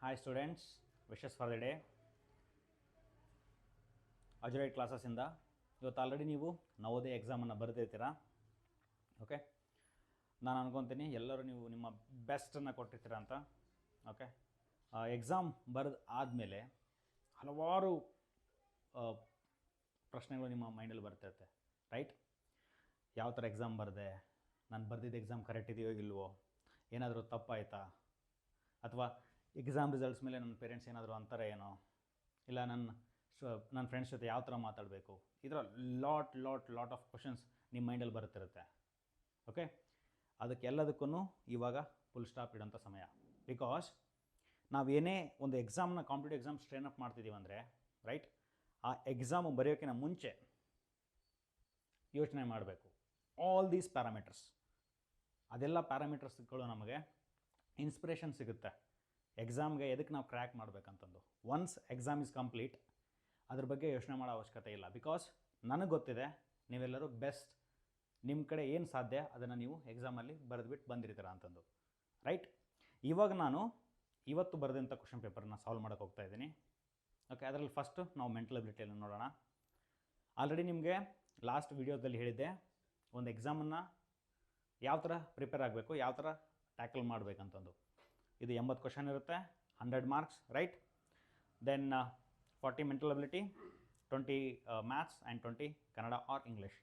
Hi students, wishes for the day. ಅಜುರೈಟ್ ಕ್ಲಾಸಸ್ಸಿಂದ ಇವತ್ತು already ನೀವು Navodaya ಎಕ್ಸಾಮನ್ನು ಬರೆದಿರ್ತೀರಾ. Okay, ನಾನು ಅನ್ಕೊತೀನಿ ಎಲ್ಲರೂ ನೀವು ನಿಮ್ಮ ಬೆಸ್ಟನ್ನು ಕೊಟ್ಟಿರ್ತೀರ ಅಂತ. ಓಕೆ, ಎಕ್ಸಾಮ್ ಬರೆದು ಆದಮೇಲೆ ಹಲವಾರು ಪ್ರಶ್ನೆಗಳು ನಿಮ್ಮ ಮೈಂಡಲ್ಲಿ ಬರ್ತಿರುತ್ತೆ, ರೈಟ್? ಯಾವ ಥರ ಎಕ್ಸಾಮ್ ಬರೆದೆ, ನಾನು ಬರೆದಿದ್ದ ಎಕ್ಸಾಮ್ ಕರೆಕ್ಟ್ ಇದೆಯೋ ಇಲ್ವೋ, ಏನಾದರೂ ತಪ್ಪಾಯಿತಾ, ಅಥವಾ ಎಕ್ಸಾಮ್ ರಿಸಲ್ಟ್ಸ್ ಮೇಲೆ ನನ್ನ ಪೇರೆಂಟ್ಸ್ ಏನಾದರೂ ಅಂತಾರೆ ಏನೋ, ಇಲ್ಲ ನನ್ನ ಫ್ರೆಂಡ್ಸ್ ಜೊತೆ ಯಾವ ಥರ ಮಾತಾಡಬೇಕು, ಈ ಥರ ಲಾಟ್ ಆಫ್ ಕ್ವಶನ್ಸ್ ನಿಮ್ಮ ಮೈಂಡಲ್ಲಿ ಬರುತ್ತಿರುತ್ತೆ. ಓಕೆ, ಅದಕ್ಕೆಲ್ಲದಕ್ಕೂ ಇವಾಗ ಫುಲ್ ಸ್ಟಾಪ್ ಇಡೋಂಥ ಸಮಯ. ಬಿಕಾಸ್ ನಾವೇನೇ ಒಂದು ಎಕ್ಸಾಮ್ನ ಕಾಂಪಿಟೇಟಿವ್ ಎಕ್ಸಾಮ್ ಸ್ಟ್ರೈನ್ ಅಪ್ ಮಾಡ್ತಿದ್ದೀವಿ ಅಂದರೆ, ರೈಟ್, ಆ ಎಕ್ಸಾಮು ಬರೆಯೋಕ್ಕಿಂತ ಮುಂಚೆ ಯೋಚನೆ ಮಾಡಬೇಕು. ಆಲ್ ದೀಸ್ ಪ್ಯಾರಾಮೀಟರ್ಸ್, ಅದೆಲ್ಲ ಪ್ಯಾರಾಮೀಟರ್ಸ್ಗಳು ನಮಗೆ ಇನ್ಸ್ಪಿರೇಷನ್ ಸಿಗುತ್ತೆ ಎಕ್ಸಾಮ್ಗೆ ಎದಕ್ಕೆ ನಾವು ಕ್ರ್ಯಾಕ್ ಮಾಡಬೇಕಂತಂದು. ಒನ್ಸ್ ಎಕ್ಸಾಮ್ ಇಸ್ ಕಂಪ್ಲೀಟ್, ಅದ್ರ ಬಗ್ಗೆ ಯೋಚನೆ ಮಾಡೋ ಅವಶ್ಯಕತೆ ಇಲ್ಲ. ಬಿಕಾಸ್ ನನಗೆ ಗೊತ್ತಿದೆ ನೀವೆಲ್ಲರೂ ಬೆಸ್ಟ್, ನಿಮ್ಮ ಕಡೆ ಏನು ಸಾಧ್ಯ ಅದನ್ನು ನೀವು ಎಕ್ಸಾಮಲ್ಲಿ ಬರೆದುಬಿಟ್ಟು ಬಂದಿರ್ತೀರ ಅಂತಂದು, ರೈಟ್? ಇವಾಗ ನಾನು ಇವತ್ತು ಬರೆದಂಥ ಕ್ವಶನ್ ಪೇಪರ್ನ ಸಾಲ್ವ್ ಮಾಡೋಕ್ಕೆ ಹೋಗ್ತಾ ಇದ್ದೀನಿ. ಓಕೆ, ಅದರಲ್ಲಿ ಫಸ್ಟು ನಾವು ಮೆಂಟಲ್ ಅಬಿಲಿಟಿಯನ್ನು ನೋಡೋಣ. ಆಲ್ರೆಡಿ ನಿಮಗೆ ಲಾಸ್ಟ್ ವಿಡಿಯೋದಲ್ಲಿ ಹೇಳಿದ್ದೆ ಒಂದು ಎಕ್ಸಾಮನ್ನು ಯಾವ ಥರ ಪ್ರಿಪೇರ್ ಆಗಬೇಕು, ಯಾವ ಥರ ಟ್ಯಾಕಲ್ ಮಾಡಬೇಕಂತಂದು. ಇದು 80 ಕ್ವಶನ್ ಇರುತ್ತೆ, 100 marks, right? Then 40 mental ability, 20 maths and 20 Kannada or English.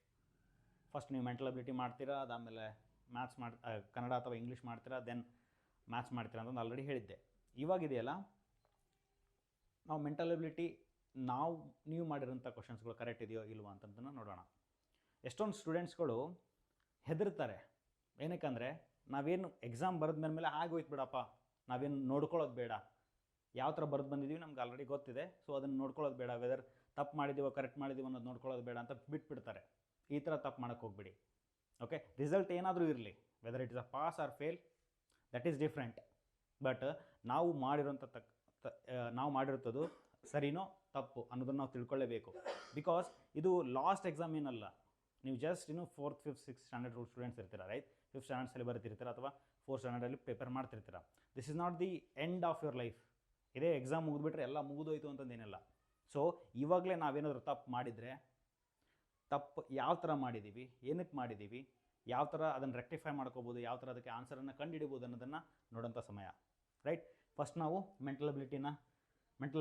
First ನೀವು ಮೆಂಟಲ್ ಅಬಿಲಿಟಿ ಮಾಡ್ತೀರಾ, ಅದಾದಮೇಲೆ ಮ್ಯಾಥ್ಸ್ ಕನ್ನಡ ಅಥವಾ ಇಂಗ್ಲೀಷ್ ಮಾಡ್ತೀರಾ, ದೆನ್ ಮ್ಯಾಥ್ಸ್ ಮಾಡ್ತೀರಾ ಅಂತಂದು ಆಲ್ರೆಡಿ ಹೇಳಿದ್ದೆ. ಇವಾಗಿದೆಯಲ್ಲ, ನಾವು ಮೆಂಟಲ್ ಅಬಿಲಿಟಿ ನೀವು ಮಾಡಿರೋಂಥ ಕ್ವಶನ್ಸ್ಗಳು ಕರೆಕ್ಟ್ ಇದೆಯೋ ಇಲ್ವೋ ಅಂತಂದನ್ನು ನೋಡೋಣ. ಎಷ್ಟೊಂದು ಸ್ಟೂಡೆಂಟ್ಸ್ಗಳು ಹೆದರ್ತಾರೆ. ಏನಕ್ಕಂದರೆ ನಾವೇನು ಎಕ್ಸಾಮ್ ಬರೆದ ಮೇಲೆ ಆಗೋಯ್ತು ಬಿಡಪ್ಪ, ನಾವೇನು ನೋಡ್ಕೊಳ್ಳೋದು ಬೇಡ, ಯಾವ ಥರ ಬರೆದು ಬಂದಿದ್ದೀವಿ ನಮ್ಗೆ ಆಲ್ರೆಡಿ ಗೊತ್ತಿದೆ, ಸೊ ಅದನ್ನು ನೋಡ್ಕೊಳ್ಳೋದು ಬೇಡ, ವೆದರ್ ತಪ್ಪು ಮಾಡಿದ್ದೀವೋ ಕರೆಕ್ಟ್ ಮಾಡಿದ್ದೀವೋ ಅನ್ನೋದು ನೋಡ್ಕೊಳ್ಳೋದು ಬೇಡ ಅಂತ ಬಿಟ್ಬಿಡ್ತಾರೆ. ಈ ಥರ ತಪ್ಪು ಮಾಡೋಕ್ಕೆ ಹೋಗ್ಬಿಡಿ. ಓಕೆ, ರಿಸಲ್ಟ್ ಏನಾದರೂ ಇರಲಿ, whether it is a pass or fail, that is different. But ನಾವು ಮಾಡಿರೋಂಥದ್ದು ಸರಿನೋ ತಪ್ಪು ಅನ್ನೋದನ್ನು ನಾವು ತಿಳ್ಕೊಳ್ಳೇಬೇಕು. ಬಿಕಾಸ್ ಇದು ಲಾಸ್ಟ್ ಎಕ್ಸಾಮ್ ಏನಲ್ಲ. ನೀವು just 4th, 5th, 6th standard students ಇರ್ತೀರ, ರೈಟ್? 5th ಸ್ಟ್ಯಾಂಡರ್ಡ್ಸಲ್ಲಿ ಬರೀತಿರ್ತೀರ ಅಥವಾ 4th ಸ್ಟ್ಯಾಂಡರ್ಡಲ್ಲಿ ಪೇಪರ್ ಮಾಡ್ತಿರ್ತೀರ. This is not the end of your life. ಇದೇ ಎಕ್ಸಾಮ್ ಮುಗಿದ್ಬಿಟ್ರೆ ಎಲ್ಲ ಮುಗಿದೋಯ್ತು ಅಂತಂದೇನಿಲ್ಲ. ಸೊ ಇವಾಗಲೇ ನಾವೇನಾದರೂ ತಪ್ಪು ಮಾಡಿದರೆ, ತಪ್ಪು ಯಾವ ಥರ ಮಾಡಿದ್ದೀವಿ, ಏನಕ್ಕೆ ಮಾಡಿದ್ದೀವಿ, ಯಾವ ಥರ ಅದನ್ನು ರೆಕ್ಟಿಫೈ ಮಾಡ್ಕೋಬೋದು, ಯಾವ ಥರ ಅದಕ್ಕೆ ಆನ್ಸರನ್ನು ಕಂಡುಹಿಡಿಬೋದು ಅನ್ನೋದನ್ನು ನೋಡೋಂಥ ಸಮಯ, ರೈಟ್? ಫಸ್ಟ್ ನಾವು ಮೆಂಟಲ್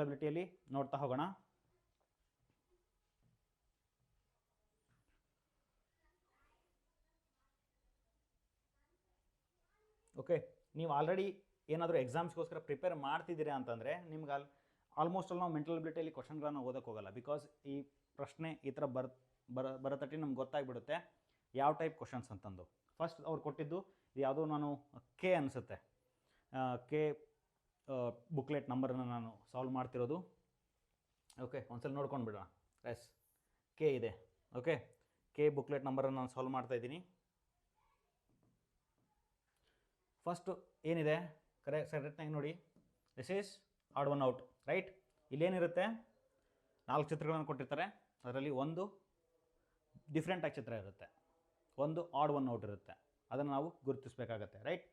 ಅಬಿಲಿಟಿಯಲ್ಲಿ ನೋಡ್ತಾ ಹೋಗೋಣ. ಓಕೆ, ನೀವು ಆಲ್ರೆಡಿ ಏನಾದರೂ ಎಕ್ಸಾಮ್ಸ್ಗೋಸ್ಕರ ಪ್ರಿಪೇರ್ ಮಾಡ್ತಿದ್ದೀರಾ ಅಂತಂದರೆ ನಿಮ್ಗೆ ಆಲ್ಮೋಸ್ಟ್ ಅಲ್ಲಿ ನಾವು ಮೆಂಟಲ್ ಅಬಿಲಿಟಿಯಲ್ಲಿ ಕ್ವಶನ್ಗಳನ್ನು ಓದೋಕ್ಕೆ ಹೋಗಲ್ಲ. ಬಿಕಾಸ್ ಈ ಪ್ರಶ್ನೆ ಈ ಥರ ಬರತಟ್ಟಿ ನಮ್ಗೆ ಗೊತ್ತಾಗ್ಬಿಡುತ್ತೆ ಯಾವ ಟೈಪ್ ಕ್ವಶನ್ಸ್ ಅಂತಂದು. ಫಸ್ಟ್ ಅವ್ರು ಕೊಟ್ಟಿದ್ದು ಯಾವುದೋ ನಾನು ಕೆ ಅನಿಸುತ್ತೆ, ಕೆ ಬುಕ್ಲೆಟ್ ನಂಬರನ್ನು ನಾನು ಸಾಲ್ವ್ ಮಾಡ್ತಿರೋದು. ಓಕೆ, ಒಂದ್ಸಲ ನೋಡ್ಕೊಂಡು ಬಿಡೋಣ. ಎಸ್, ಕೆ ಇದೆ. ಓಕೆ, ಕೆ ಬುಕ್ಲೆಟ್ ನಂಬರನ್ನು ನಾನು ಸಾಲ್ವ್ ಮಾಡ್ತಾಯಿದ್ದೀನಿ. ಫಸ್ಟು ಏನಿದೆ ಕರೆಕ್ಟಾಗಿ ನೋಡಿ. This is odd one out, right? ಇಲ್ಲೇನಿರುತ್ತೆ, 4 ಚಿತ್ರಗಳನ್ನು ಕೊಟ್ಟಿರ್ತಾರೆ. ಅದರಲ್ಲಿ ಒಂದು ಡಿಫ್ರೆಂಟಾಗಿ ಚಿತ್ರ ಇರುತ್ತೆ, ಒಂದು ಆಡ್ ಒನ್ ಔಟ್ ಇರುತ್ತೆ. ಅದನ್ನು ನಾವು ಗುರುತಿಸಬೇಕಾಗತ್ತೆ, ರೈಟ್?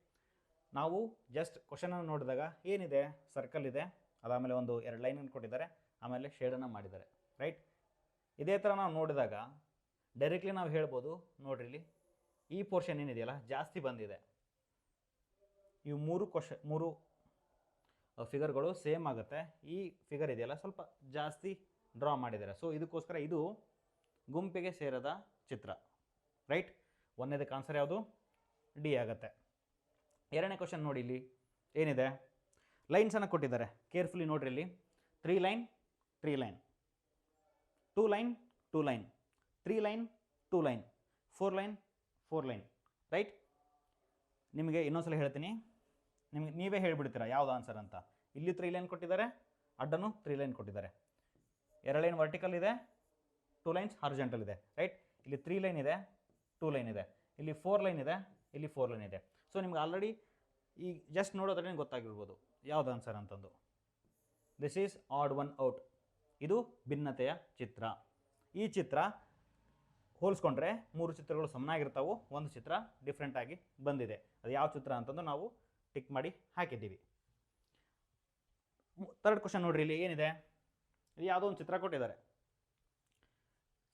ನಾವು ಜಸ್ಟ್ ಕ್ವಶನನ್ನು ನೋಡಿದಾಗ ಏನಿದೆ, ಸರ್ಕಲ್ ಇದೆ, ಅದಾದಮೇಲೆ ಒಂದು 2 ಲೈನನ್ನು ಕೊಟ್ಟಿದ್ದಾರೆ, ಆಮೇಲೆ ಶೇಡನ್ನು ಮಾಡಿದ್ದಾರೆ, ರೈಟ್? ಇದೇ ಥರ ನಾವು ನೋಡಿದಾಗ ಡೈರೆಕ್ಟ್ಲಿ ನಾವು ಹೇಳ್ಬೋದು, ನೋಡ್ರಿ ಇಲ್ಲಿ ಈ ಪೋರ್ಷನ್ ಏನಿದೆಯಲ್ಲ ಜಾಸ್ತಿ ಬಂದಿದೆ. ಇವು 3 ಫಿಗರ್ಗಳು ಸೇಮ್ ಆಗುತ್ತೆ. ಈ ಫಿಗರ್ ಇದೆಯಲ್ಲ ಸ್ವಲ್ಪ ಜಾಸ್ತಿ ಡ್ರಾ ಮಾಡಿದ್ದಾರೆ. ಸೊ ಇದಕ್ಕೋಸ್ಕರ ಇದು ಗುಂಪಿಗೆ ಸೇರದ ಚಿತ್ರ, ರೈಟ್? ಒಂದನೇದಕ್ಕೆ ಆನ್ಸರ್ ಯಾವುದು? ಡಿ ಆಗುತ್ತೆ. ಎರಡನೇ ಕ್ವಶನ್ ನೋಡಿ, ಇಲ್ಲಿ ಏನಿದೆ, ಲೈನ್ಸನ್ನು ಕೊಟ್ಟಿದ್ದಾರೆ. ಕೇರ್ಫುಲಿ ನೋಡ್ರಿ, ಇಲ್ಲಿ 3 line 3 line, 2 line 2 line, 3 line 2 line, 4 line 4 line, right? ನಿಮಗೆ ಇನ್ನೊಂದ್ಸಲ ಹೇಳ್ತೀನಿ, ನೀವೇ ಹೇಳಿಬಿಡ್ತೀರಾ ಯಾವುದು ಆನ್ಸರ್ ಅಂತ. ಇಲ್ಲಿ 3 ಲೈನ್ ಕೊಟ್ಟಿದ್ದಾರೆ, ಅಡ್ಡನು 3 ಲೈನ್ ಕೊಟ್ಟಿದ್ದಾರೆ. 2 ಲೈನ್ ವರ್ಟಿಕಲ್ ಇದೆ, 2 ಲೈನ್ಸ್ ಹಾರಿಜಾಂಟಲ್ ಇದೆ, ರೈಟ್? ಇಲ್ಲಿ 3 ಲೈನ್ ಇದೆ, 2 ಲೈನ್ ಇದೆ, ಇಲ್ಲಿ 4 ಲೈನ್ ಇದೆ, ಇಲ್ಲಿ 4 ಲೈನ್ ಇದೆ. ಸೊ ನಿಮ್ಗೆ ಆಲ್ರೆಡಿ ಈ ಜಸ್ಟ್ ನೋಡೋದ್ರಲ್ಲಿ ಗೊತ್ತಾಗಿರ್ಬೋದು ಯಾವುದು ಆನ್ಸರ್ ಅಂತಂದು. This is odd one out. ಇದು ಭಿನ್ನತೆಯ ಚಿತ್ರ. ಈ ಚಿತ್ರ ಹೋಲಿಸ್ಕೊಂಡ್ರೆ 3 ಚಿತ್ರಗಳು ಸಮನಾಗಿರ್ತಾವೆ, ಒಂದು ಚಿತ್ರ ಡಿಫ್ರೆಂಟಾಗಿ ಬಂದಿದೆ. ಅದು ಯಾವ ಚಿತ್ರ ಅಂತಂದು ನಾವು ಟಿಕ್ ಮಾಡಿ ಹಾಕಿದ್ದೀವಿ. ಥರ್ಡ್ ಕ್ವಶನ್ ನೋಡ್ರಿ, ಇಲ್ಲಿ ಏನಿದೆ, ಇದು ಯಾವುದೋ ಒಂದು ಚಿತ್ರ ಕೊಟ್ಟಿದ್ದಾರೆ.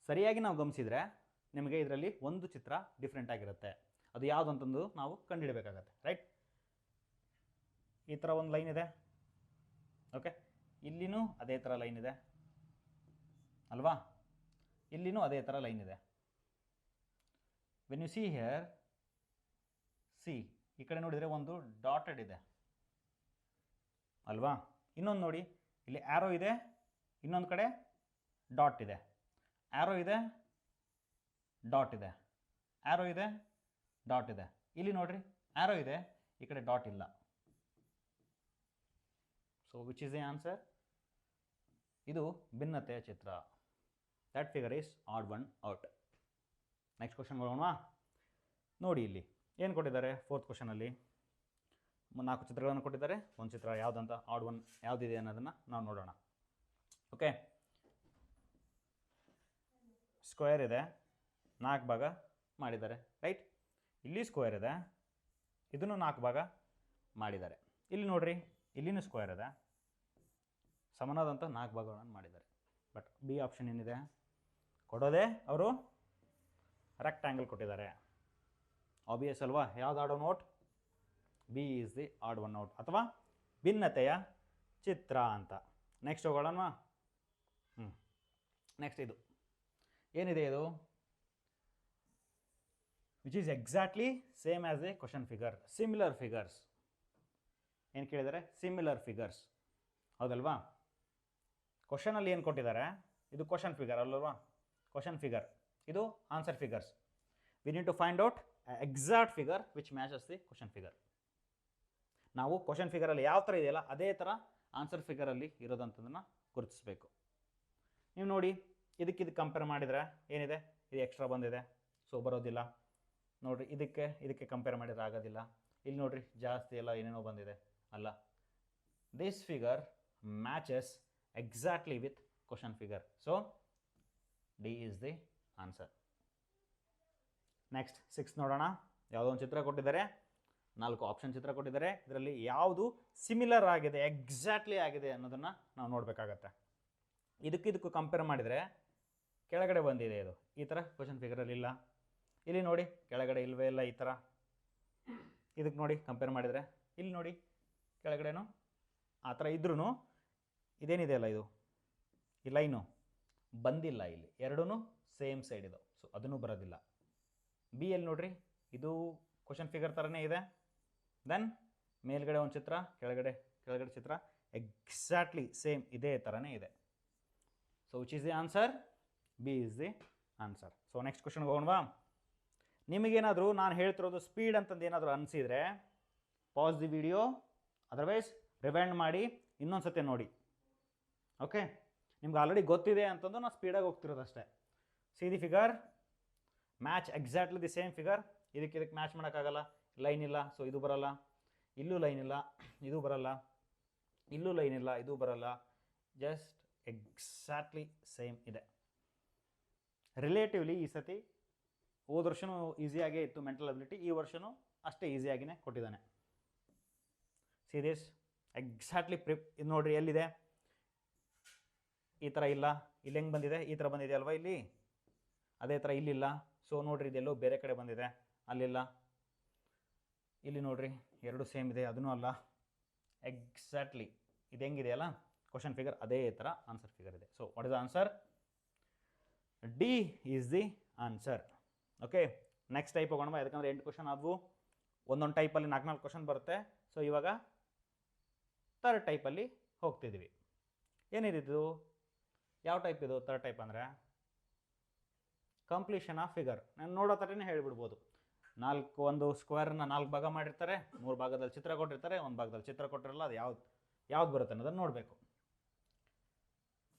ಸರಿಯಾಗಿ ನಾವು ಗಮನಿಸಿದರೆ ನಿಮಗೆ ಇದರಲ್ಲಿ ಒಂದು ಚಿತ್ರ ಡಿಫ್ರೆಂಟ್ ಆಗಿರುತ್ತೆ. ಅದು ಯಾವುದು ಅಂತಂದು ನಾವು ಕಂಡುಹಿಡಬೇಕಾಗತ್ತೆ, ರೈಟ್. ಈ ಥರ ಒಂದು ಲೈನ್ ಇದೆ, ಓಕೆ. ಇಲ್ಲಿನೂ ಅದೇ ಥರ ಲೈನ್ ಇದೆ ಅಲ್ವಾ, ಇಲ್ಲಿನೂ ಅದೇ ಥರ ಲೈನ್ ಇದೆ. When U see here, C ಈ ಕಡೆ ನೋಡಿದರೆ ಒಂದು ಡಾಟೆಡ್ ಇದೆ ಅಲ್ವಾ. ಇನ್ನೊಂದು ನೋಡಿ, ಇಲ್ಲಿ ಆ್ಯರೋ ಇದೆ, ಇನ್ನೊಂದು ಕಡೆ ಡಾಟ್ ಇದೆ. ಆ್ಯರೋ ಇದೆ, ಡಾಟ್ ಇದೆ, ಆ್ಯರೋ ಇದೆ, ಡಾಟ್ ಇದೆ. ಇಲ್ಲಿ ನೋಡ್ರಿ, ಆ್ಯರೋ ಇದೆ, ಈ ಕಡೆ ಡಾಟ್ ಇಲ್ಲ. So which is the answer? ಇದು ಭಿನ್ನತೆಯ ಚಿತ್ರ. That figure is odd one out. Next question ಬರೋಣ. ನೋಡಿ ಇಲ್ಲಿ ಏನು ಕೊಟ್ಟಿದ್ದಾರೆ, ಫೋರ್ತ್ ಕ್ವಶನಲ್ಲಿ 4 ಚಿತ್ರಗಳನ್ನು ಕೊಟ್ಟಿದ್ದಾರೆ. ಒಂದು ಚಿತ್ರ ಯಾವುದಂತ, ಆಡ್ ಒನ್ ಯಾವುದಿದೆ ಅನ್ನೋದನ್ನು ನಾವು ನೋಡೋಣ. ಓಕೆ, ಸ್ಕ್ವೇರ್ ಇದೆ, 4 ಭಾಗ ಮಾಡಿದ್ದಾರೆ, ರೈಟ್. ಇಲ್ಲಿ ಸ್ಕ್ವೇರ್ ಇದೆ, ಇದನ್ನು 4 ಭಾಗ ಮಾಡಿದ್ದಾರೆ. ಇಲ್ಲಿ ನೋಡ್ರಿ, ಇಲ್ಲಿನೂ ಸ್ಕ್ವೇರ್ ಇದೆ, ಸಮನಾದಂಥ 4 ಭಾಗಗಳನ್ನು ಮಾಡಿದ್ದಾರೆ. ಬಟ್ ಬಿ ಆಪ್ಷನ್ ಏನಿದೆ, ಕೊಡೋದೇ ಅವರು ರೆಕ್ಟ್ಯಾಂಗಲ್ ಕೊಟ್ಟಿದ್ದಾರೆ. ಆಬ್ವಿಯಸ್ ಅಲ್ವಾ, ಯಾವ್ದು odd one out? B is the odd one out, ಅಥವಾ ಭಿನ್ನತೆಯ ಚಿತ್ರ ಅಂತ. ನೆಕ್ಸ್ಟ್ ಹೋಗೋಣ. ನೆಕ್ಸ್ಟ್ ಇದು ಏನಿದೆ, ಇದು which is exactly same as a question figure. Similar figures ಏನು ಕೇಳಿದ್ದಾರೆ? ಸಿಮಿಲರ್ ಫಿಗರ್ಸ್, ಹೌದಲ್ವಾ. ಕ್ವಶನಲ್ಲಿ ಏನು ಕೊಟ್ಟಿದ್ದಾರೆ, ಇದು ಕ್ವಶನ್ ಫಿಗರ್ ಅಲ್ವಾ, ಕ್ವಶನ್ ಫಿಗರ್. ಇದು answer figures. We need to find out exact figure which matches the question figure. ನಾವು ಕ್ವಶನ್ ಫಿಗರಲ್ಲಿ ಯಾವ ಥರ ಇದೆಯಲ್ಲ ಅದೇ ಥರ ಆನ್ಸರ್ ಫಿಗರಲ್ಲಿ ಇರೋದಂಥದ್ದನ್ನು ಗುರುತಿಸಬೇಕು. ನೀವು ನೋಡಿ, ಇದಕ್ಕೆ ಕಂಪೇರ್ ಮಾಡಿದರೆ ಏನಿದೆ, ಇದು ಎಕ್ಸ್ಟ್ರಾ ಬಂದಿದೆ, ಸೊ ಬರೋದಿಲ್ಲ. ನೋಡಿರಿ, ಇದಕ್ಕೆ ಕಂಪೇರ್ ಮಾಡಿದರೆ ಆಗೋದಿಲ್ಲ. ಇಲ್ಲಿ ನೋಡಿರಿ, ಜಾಸ್ತಿ ಎಲ್ಲ ಏನೇನೋ ಬಂದಿದೆ ಅಲ್ಲ. This figure matches exactly with question figure. So D is the answer. Next 6 ನೋಡೋಣ. ಯಾವುದೋ ಒಂದು ಚಿತ್ರ ಕೊಟ್ಟಿದ್ದಾರೆ, 4 ಆಪ್ಷನ್ ಚಿತ್ರ ಕೊಟ್ಟಿದ್ದಾರೆ. ಇದರಲ್ಲಿ ಯಾವುದು ಸಿಮಿಲರ್ ಆಗಿದೆ, ಎಕ್ಸಾಕ್ಟ್ಲಿ ಆಗಿದೆ ಅನ್ನೋದನ್ನು ನಾವು ನೋಡಬೇಕಾಗತ್ತೆ. ಇದಕ್ಕೂ ಕಂಪೇರ್ ಮಾಡಿದರೆ ಕೆಳಗಡೆ ಬಂದಿದೆ ಇದು, ಈ ಥರ ಕ್ವಶನ್ ಫಿಗರಲ್ಲಿ ಇಲ್ಲ. ಇಲ್ಲಿ ನೋಡಿ, ಕೆಳಗಡೆ ಇಲ್ಲವೇ ಇಲ್ಲ ಈ ಥರ. ಇದಕ್ಕೆ ನೋಡಿ ಕಂಪೇರ್ ಮಾಡಿದರೆ, ಇಲ್ಲಿ ನೋಡಿ ಕೆಳಗಡೆನೂ ಆ ಥರ ಇದ್ರೂ ಇದೇನಿದೆ ಅಲ್ಲ, ಇದು ಈ ಲೈನು ಬಂದಿಲ್ಲ. ಇಲ್ಲಿ ಎರಡೂ ಸೇಮ್ ಸೈಡ್ ಇದು, ಸೊ ಅದನ್ನು ಬರೋದಿಲ್ಲ. ಬಿ ಎಲ್ಲಿ ನೋಡ್ರಿ, ಇದು ಕ್ವಶನ್ ಫಿಗರ್ ಥರನೇ ಇದೆ. ದೆನ್ ಮೇಲ್ಗಡೆ ಒಂದು ಚಿತ್ರ, ಕೆಳಗಡೆ ಚಿತ್ರ, ಎಕ್ಸಾಕ್ಟ್ಲಿ ಸೇಮ್ ಇದೇ ಥರನೇ ಇದೆ. So which is the answer? B is the answer. So next ಕ್ವಶನ್ಗೆ ಹೋಗೋಣವಾ. ನಿಮಗೇನಾದರೂ ನಾನು ಹೇಳ್ತಿರೋದು ಸ್ಪೀಡ್ ಅಂತಂದು ಏನಾದರೂ ಅನಿಸಿದರೆ pause the video, otherwise rewind ಮಾಡಿ ಇನ್ನೊಂದು ಸತಿ ನೋಡಿ. ಓಕೆ, ನಿಮ್ಗೆ ಆಲ್ರೆಡಿ ಗೊತ್ತಿದೆ ಅಂತಂದು ನಾನು ಸ್ಪೀಡಾಗಿ ಹೋಗ್ತಿರೋದಷ್ಟೇ. See the figure match exactly the same figure. ಇದಕ್ಕೆ ಮ್ಯಾಚ್ ಮಾಡೋಕ್ಕಾಗಲ್ಲ, ಲೈನ್ ಇಲ್ಲ, ಸೊ ಇದು ಬರಲ್ಲ. ಇಲ್ಲೂ ಲೈನ್ ಇಲ್ಲ, ಇದು ಬರಲ್ಲ. ಇಲ್ಲೂ ಲೈನ್ ಇಲ್ಲ, ಇದು ಬರಲ್ಲ. ಜಸ್ಟ್ ಎಕ್ಸಾಕ್ಟ್ಲಿ ಸೇಮ್ ಇದೆ. ರಿಲೇಟಿವ್ಲಿ ಈ ಸತಿ ಹೋದ ವರ್ಷನೂ ಈಸಿಯಾಗೇ ಇತ್ತು ಮೆಂಟಲ್ ಅಬಿಲಿಟಿ, ಈ ವರ್ಷನೂ ಅಷ್ಟೇ ಈಸಿಯಾಗಿಯೇ ಕೊಟ್ಟಿದ್ದಾನೆ. ಸಿ ದಿಸ್ ಎಕ್ಸಾಕ್ಟ್ಲಿ ಇದು ನೋಡಿರಿ, ಎಲ್ಲಿದೆ ಈ ಥರ ಇಲ್ಲ, ಇಲ್ಲಿ ಹೆಂಗೆ ಬಂದಿದೆ, ಈ ಥರ ಬಂದಿದೆ ಅಲ್ವಾ, ಇಲ್ಲಿ ಅದೇ ಥರ ಇಲ್ಲಿಲ್ಲ. ಸೊ ನೋಡಿರಿ, ಇದೆಲ್ಲೋ ಬೇರೆ ಕಡೆ ಬಂದಿದೆ, ಅಲ್ಲಿಲ್ಲ. ಇಲ್ಲಿ ನೋಡಿರಿ, ಎರಡು ಸೇಮ್ ಇದೆ, ಅದನ್ನೂ ಅಲ್ಲ. ಎಕ್ಸಾಕ್ಟ್ಲಿ ಇದು ಹೆಂಗಿದೆ ಅಲ್ಲ ಕ್ವಶನ್ ಫಿಗರ್, ಅದೇ ಥರ ಆನ್ಸರ್ ಫಿಗರ್ ಇದೆ. So what is the answer? D is the answer. Okay, next type ಹೋಗೋಣ. ಯಾಕಂದರೆ 8 ಕ್ವಶನ್ ಆದವು, ಒಂದೊಂದು ಟೈಪಲ್ಲಿ 4 ಕ್ವಶನ್ ಬರುತ್ತೆ. ಸೊ ಇವಾಗ ಥರ್ಡ್ ಟೈಪಲ್ಲಿ ಹೋಗ್ತಿದ್ದೀವಿ. ಏನಿದು, ಯಾವ ಟೈಪ್ ಇದು? ಥರ್ಡ್ ಟೈಪ್ ಅಂದರೆ ಕಂಪ್ಲೀಷನ್ ಆಫ್ ಫಿಗರ್. ನಾನು ನೋಡೋ ಥರನೇ ಹೇಳಿಬಿಡ್ಬೋದು. ಒಂದು ಸ್ಕ್ವೇರ್ನ 4 ಭಾಗ ಮಾಡಿರ್ತಾರೆ, 3 ಭಾಗದಲ್ಲಿ ಚಿತ್ರ ಕೊಟ್ಟಿರ್ತಾರೆ, 1 ಭಾಗದಲ್ಲಿ ಚಿತ್ರ ಕೊಟ್ಟಿರಲ್ಲ. ಅದು ಯಾವ್ದು ಬರುತ್ತೆ ಅನ್ನೋದನ್ನು ನೋಡಬೇಕು.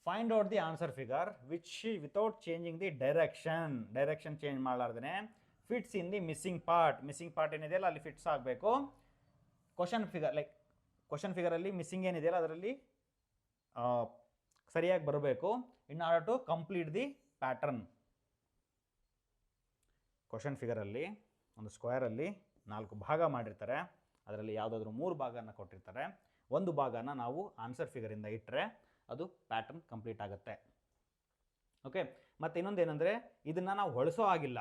Find out the answer figure which without changing the direction change ಮಾಡಲಾರ್ದೇ fits in the missing part ಏನಿದೆಯಲ್ಲ ಅಲ್ಲಿ ಫಿಟ್ಸ್ ಆಗಬೇಕು. ಕ್ವಶನ್ ಫಿಗರಲ್ಲಿ ಮಿಸ್ಸಿಂಗ್ ಏನಿದೆಯಲ್ಲ ಅದರಲ್ಲಿ ಸರಿಯಾಗಿ ಬರಬೇಕು. In order to complete the pattern. Question ಫಿಗರಲ್ಲಿ ಒಂದು ಸ್ಕ್ವೇರಲ್ಲಿ 4 ಭಾಗ ಮಾಡಿರ್ತಾರೆ, ಅದರಲ್ಲಿ ಯಾವುದಾದ್ರೂ 3 ಭಾಗನ ಕೊಟ್ಟಿರ್ತಾರೆ, ಒಂದು ಭಾಗನ ನಾವು ಆನ್ಸರ್ ಫಿಗರಿಂದ ಇಟ್ಟರೆ ಅದು ಪ್ಯಾಟರ್ನ್ ಕಂಪ್ಲೀಟ್ ಆಗುತ್ತೆ. ಓಕೆ, ಮತ್ತು ಇನ್ನೊಂದು ಏನಂದರೆ ಇದನ್ನು ನಾವು ಹೊಳಿಸೋ ಆಗಿಲ್ಲ,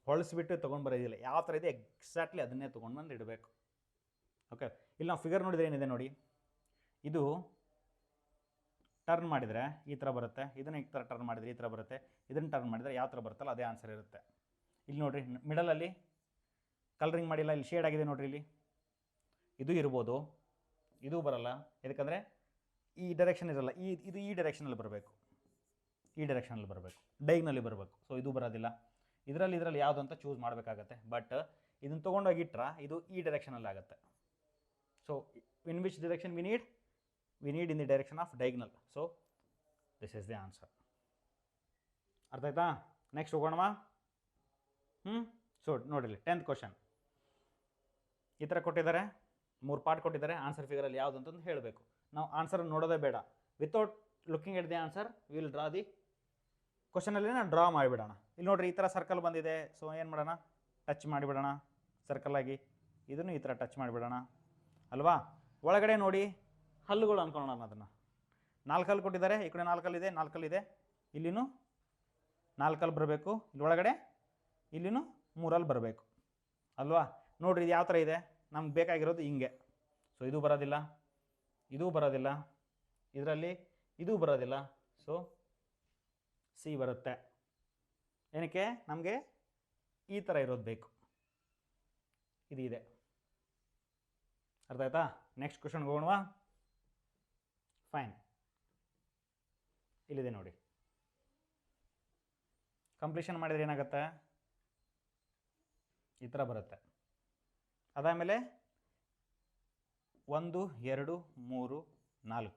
ಹೊಳಿಸ್ಬಿಟ್ಟು ತೊಗೊಂಡು ಬರೋದಿಲ್ಲ. ಯಾವ ಥರ ಇದೆ ಎಕ್ಸಾಕ್ಟ್ಲಿ ಅದನ್ನೇ ತೊಗೊಂಡು ಬಂದು ಇಡಬೇಕು. ಓಕೆ, ಇಲ್ಲಿ ನಾವು ಫಿಗರ್ ನೋಡಿದರೆ ಏನಿದೆ ನೋಡಿ, ಇದು ಟರ್ನ್ ಮಾಡಿದರೆ ಈ ಥರ ಬರುತ್ತೆ, ಇದನ್ನು ಈ ಥರ ಟರ್ನ್ ಮಾಡಿದರೆ ಈ ಥರ ಬರುತ್ತೆ, ಇದನ್ನು ಟರ್ನ್ ಮಾಡಿದರೆ ಯಾವ ಥರ ಬರುತ್ತಲ್ಲ ಅದೇ ಆನ್ಸರ್ ಇರುತ್ತೆ. ಇಲ್ಲಿ ನೋಡಿರಿ ಮಿಡಲಲ್ಲಿ ಕಲರಿಂಗ್ ಮಾಡಿಲ್ಲ, ಇಲ್ಲಿ ಶೇಡ್ ಆಗಿದೆ ನೋಡಿರಿ, ಇಲ್ಲಿ ಇದು ಇರ್ಬೋದು, ಇದು ಬರಲ್ಲ. ಯಾಕಂದರೆ ಈ ಡೈರೆಕ್ಷನ್ ಇರಲ್ಲ, ಇದು ಈ ಡೈರೆಕ್ಷನಲ್ಲಿ ಬರಬೇಕು, ಈ ಡೈರೆಕ್ಷನಲ್ಲಿ ಬರಬೇಕು, ಡೈಗ್ನಲ್ಲಿ ಬರಬೇಕು. ಸೊ ಇದು ಬರೋದಿಲ್ಲ. ಇದರಲ್ಲಿ ಯಾವುದು ಅಂತ ಚೂಸ್ ಮಾಡಬೇಕಾಗತ್ತೆ. ಬಟ್ ಇದನ್ನು ತೊಗೊಂಡೋಗಿಟ್ರೆ ಇದು ಈ ಡೈರೆಕ್ಷನಲ್ಲಿ ಆಗುತ್ತೆ. So in which direction we need in the direction of diagonal. So this is the answer. ಅರ್ಥ ಆಯ್ತಾ? ನೆಕ್ಸ್ಟ್ ಹೋಗೋಣವಾ. ಸೊ ನೋಡಿರಿ 10th ಕ್ವಶನ್ ಈ ಥರ ಕೊಟ್ಟಿದ್ದಾರೆ, 3 ಪಾರ್ಟ್ ಕೊಟ್ಟಿದ್ದಾರೆ. ಆನ್ಸರ್ ಫಿಗರಲ್ಲಿ ಯಾವುದು ಅಂತಂದು ಹೇಳಬೇಕು. ನಾವು ಆನ್ಸರ್ ನೋಡೋದೇ ಬೇಡ, without looking at the answer will draw the ಕ್ವಶನಲ್ಲಿ ನಾವು ಡ್ರಾ ಮಾಡಿಬಿಡೋಣ. ಇಲ್ಲಿ ನೋಡಿರಿ ಈ ಥರ ಸರ್ಕಲ್ ಬಂದಿದೆ. ಸೊ ಏನು ಮಾಡೋಣ, ಟಚ್ ಮಾಡಿಬಿಡೋಣ ಸರ್ಕಲಾಗಿ. ಇದನ್ನು ಈ ಥರ ಟಚ್ ಮಾಡಿಬಿಡೋಣ ಅಲ್ವಾ. ಒಳಗಡೆ ನೋಡಿ ಹಲ್ಲುಗಳು ಅಂದ್ಕೊಳ್ಳೋಣ ಅದನ್ನು. 4 ಹಲ್ಲು ಕೊಟ್ಟಿದ್ದಾರೆ, ಈ ಕಡೆ 4 ಹಲ್ಲಿದೆ, 4 ಹಲ್ಲಿದೆ, ಇಲ್ಲಿನೂ 4 ಹಲ್ಲು ಬರಬೇಕು, ಇಲ್ಲಿ ಒಳಗಡೆ ಇಲ್ಲಿನೂ 3 ಹಲ್ಲು ಬರಬೇಕು ಅಲ್ವಾ. ನೋಡಿರಿ ಇದು ಯಾವ ಥರ ಇದೆ, ನಮ್ಗೆ ಬೇಕಾಗಿರೋದು ಹಿಂಗೆ. ಸೊ ಇದು ಬರೋದಿಲ್ಲ, ಇದೂ ಬರೋದಿಲ್ಲ, ಇದರಲ್ಲಿ ಇದೂ ಬರೋದಿಲ್ಲ. ಸೊ ಸಿ ಬರುತ್ತೆ. ಏನಕ್ಕೆ, ನಮಗೆ ಈ ಥರ ಇರೋದು ಬೇಕು, ಇದು ಇದೆ. ಅರ್ಥ ಆಯ್ತಾ? ನೆಕ್ಸ್ಟ್ ಕ್ವಶನ್ಗೆ ಹೋಗೋಣವಾ. ಫೈನ್, ಇಲ್ಲಿದೆ ನೋಡಿ. ಕಂಪ್ಲೀಷನ್ ಮಾಡಿದರೆ ಏನಾಗುತ್ತೆ, ಈ ಥರ ಬರುತ್ತೆ. ಅದಾದಮೇಲೆ 1 2 3 4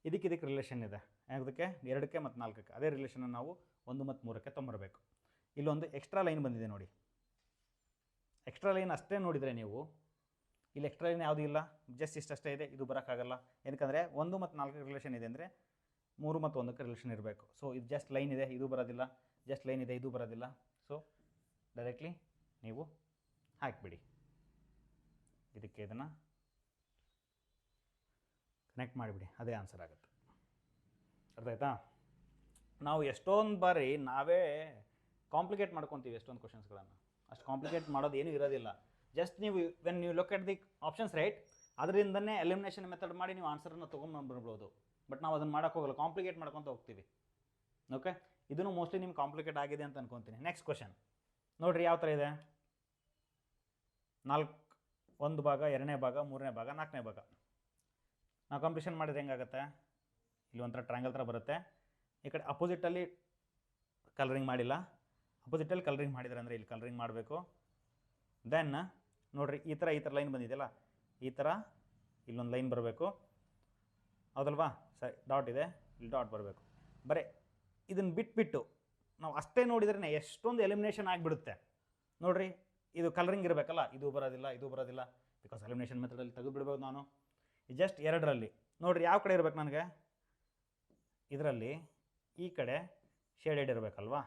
ಇದಕ್ಕೆ ರಿಲೇಷನ್ ಇದೆ. ಯಾವುದಕ್ಕೆ, 2ಕ್ಕೆ ಮತ್ತು 4ಕ್ಕೆ. ಅದೇ ರಿಲೇಷನ್ ನಾವು 1 ಮತ್ತು 3ಕ್ಕೆ ತೊಗೊಂಬರಬೇಕು. ಇಲ್ಲೊಂದು ಎಕ್ಸ್ಟ್ರಾ ಲೈನ್ ಬಂದಿದೆ ನೋಡಿ. ಎಕ್ಸ್ಟ್ರಾ ಲೈನ್ ಅಷ್ಟೇ ನೋಡಿದರೆ ನೀವು, ಇಲ್ಲಿ ಎಕ್ಸ್ಟ್ರಾ ಲೈನ್ ಯಾವುದೂ ಇಲ್ಲ, ಜಸ್ಟ್ ಇಷ್ಟಷ್ಟೇ ಇದೆ. ಇದು ಬರೋಕ್ಕಾಗಲ್ಲ. ಏನಕ್ಕಂದರೆ 1 ಮತ್ತು 4ಕ್ಕೆ ರಿಲೇಷನ್ ಇದೆ ಅಂದರೆ 3 ಮತ್ತು 1ಕ್ಕೆ ರಿಲೇಷನ್ ಇರಬೇಕು. ಸೊ ಇದು ಜಸ್ಟ್ ಲೈನ್ ಇದೆ, ಇದು ಬರೋದಿಲ್ಲ, ಜಸ್ಟ್ ಲೈನ್ ಇದೆ, ಇದು ಬರೋದಿಲ್ಲ. ಸೊ ಡೈರೆಕ್ಟ್ಲಿ ನೀವು ಹಾಕಿಬಿಡಿ, ಇದಕ್ಕೆ ಇದನ್ನು ಕನೆಕ್ಟ್ ಮಾಡಿಬಿಡಿ, ಅದೇ ಆನ್ಸರ್ ಆಗುತ್ತೆ. ಅರ್ಥ ಆಯ್ತಾ? ನಾವು ಎಷ್ಟೊಂದು ಬಾರಿ ನಾವೇ ಕಾಂಪ್ಲಿಕೇಟ್ ಮಾಡ್ಕೊತೀವಿ ಎಷ್ಟೊಂದು ಕ್ವಶನ್ಸ್ಗಳನ್ನು. ಅಷ್ಟು ಕಾಂಪ್ಲಿಕೇಟ್ ಮಾಡೋದು ಏನೂ ಇರೋದಿಲ್ಲ. ಜಸ್ಟ್ ನೀವು ವೆನ್ ನೀವು look at the options right, ಅದರಿಂದನೇ ಎಲಿಮಿನೇಷನ್ ಮೆಥಡ್ ಮಾಡಿ ನೀವು ಆನ್ಸರನ್ನು ತೊಗೊಂಡ್ಬರ್ಬೋದು. ಬಟ್ ನಾವು ಅದನ್ನು ಮಾಡೋಕ್ಕೆ ಹೋಗಲ್ಲ, ಕಾಂಪ್ಲಿಕೇಟ್ ಮಾಡ್ಕೊತ ಹೋಗ್ತೀವಿ. ಓಕೆ, ಇದನ್ನು ಮೋಸ್ಟ್ಲಿ ನಿಮ್ಗೆ ಕಾಂಪ್ಲಿಕೇಟ್ ಆಗಿದೆ ಅಂತ ಅನ್ಕೊತೀನಿ. ನೆಕ್ಸ್ಟ್ ಕ್ವಶನ್ ನೋಡಿರಿ ಯಾವ ಥರ ಇದೆ. 1 ಭಾಗ, 2ನೇ ಭಾಗ, 3ನೇ ಭಾಗ, 4ನೇ ಭಾಗ. ನಾವು ಕಂಪ್ಲೀಷನ್ ಮಾಡಿದ್ರೆ ಹೆಂಗಾಗುತ್ತೆ, ಇಲ್ಲಿ ಒಂಥರ ಟ್ರಯಾಂಗಲ್ ಥರ ಬರುತ್ತೆ. ಈ ಕಡೆ ಅಪೋಸಿಟಲ್ಲಿ ಕಲರಿಂಗ್ ಮಾಡಿಲ್ಲ, ಅಪೋಸಿಟಲ್ಲಿ ಕಲರಿಂಗ್ ಮಾಡಿದ್ದಾರೆ ಅಂದರೆ ಇಲ್ಲಿ ಕಲರಿಂಗ್ ಮಾಡಬೇಕು. ದೆನ್ ನೋಡಿರಿ ಈ ಥರ ಲೈನ್ ಬಂದಿದೆಯಲ್ಲ, ಈ ಥರ ಇಲ್ಲೊಂದು ಲೈನ್ ಬರಬೇಕು, ಹೌದಲ್ವಾ. ಸರಿ, ಡಾಟ್ ಇದೆ, ಇಲ್ಲಿ ಡಾಟ್ ಬರಬೇಕು. ಬರೀ ಇದನ್ನು ಬಿಟ್ಬಿಟ್ಟು ನಾವು ಅಷ್ಟೇ ನೋಡಿದ್ರೆ ಎಷ್ಟೊಂದು ಎಲಿಮಿನೇಷನ್ ಆಗಿಬಿಡುತ್ತೆ ನೋಡಿರಿ. ಇದು ಕಲರಿಂಗ್ ಇರಬೇಕಲ್ಲ, ಇದು ಬರೋದಿಲ್ಲ, ಇದು ಬರೋದಿಲ್ಲ. ಬಿಕಾಸ್ ಎಲಿಮಿನೇಷನ್ ಮೆಥಡಲ್ಲಿ ತೆಗೆದುಬಿಡ್ಬೋದು ನಾನು. ಜಸ್ಟ್ 2ರಲ್ಲಿ ನೋಡಿರಿ ಯಾವ ಕಡೆ ಇರಬೇಕು ನನಗೆ, ಇದರಲ್ಲಿ ಈ ಕಡೆ ಶೇಡೆಡ್ ಇರಬೇಕಲ್ವಾ.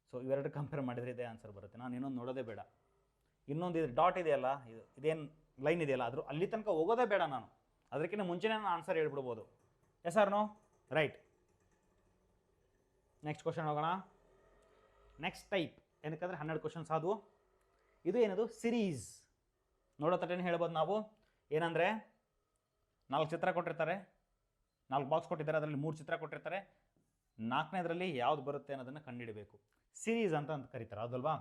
ಸೊ ಇವೆರಡು ಕಂಪೇರ್ ಮಾಡಿದರೆ ಇದೇ ಆನ್ಸರ್ ಬರುತ್ತೆ. ನಾನು ಇನ್ನೊಂದು ನೋಡೋದೇ ಬೇಡ. ಇನ್ನೊಂದು ಇದು ಡಾಟ್ ಇದೆಯಲ್ಲ, ಇದೇನು ಲೈನ್ ಇದೆಯಲ್ಲ, ಅದ್ರ ಅಲ್ಲಿ ತನಕ ಹೋಗೋದೇ ಬೇಡ ನಾನು. ಅದಕ್ಕಿಂತ ಮುಂಚೆನೇ ನಾನು ಆನ್ಸರ್ ಹೇಳ್ಬಿಡ್ಬೋದು. Yes or no? Right. Next question ಹೋಗೋಣ. ನೆಕ್ಸ್ಟ್ ಟೈಪ್ ಏನಕ್ಕಂದರೆ 12 ಕ್ವಶನ್ಸ್ ಆದವು. ಇದು ಏನದು, ಸಿರೀಸ್. ನೋಡೋ ತಟೇನು ಹೇಳ್ಬೋದು ನಾವು. ಏನಂದರೆ 4 ಚಿತ್ರ ಕೊಟ್ಟಿರ್ತಾರೆ, 4 ಬಾಕ್ಸ್ ಕೊಟ್ಟಿದ್ದಾರೆ, ಅದರಲ್ಲಿ 3 ಚಿತ್ರ ಕೊಟ್ಟಿರ್ತಾರೆ. 4ನೇದರಲ್ಲಿ ಯಾವ್ದು ಬರುತ್ತೆ ಅನ್ನೋದನ್ನು ಕಂಡುಹಿಡಬೇಕು. ಸಿರೀಸ್ ಅಂತ ಕರೀತಾರೆ, ಹೌದಲ್ವಾ.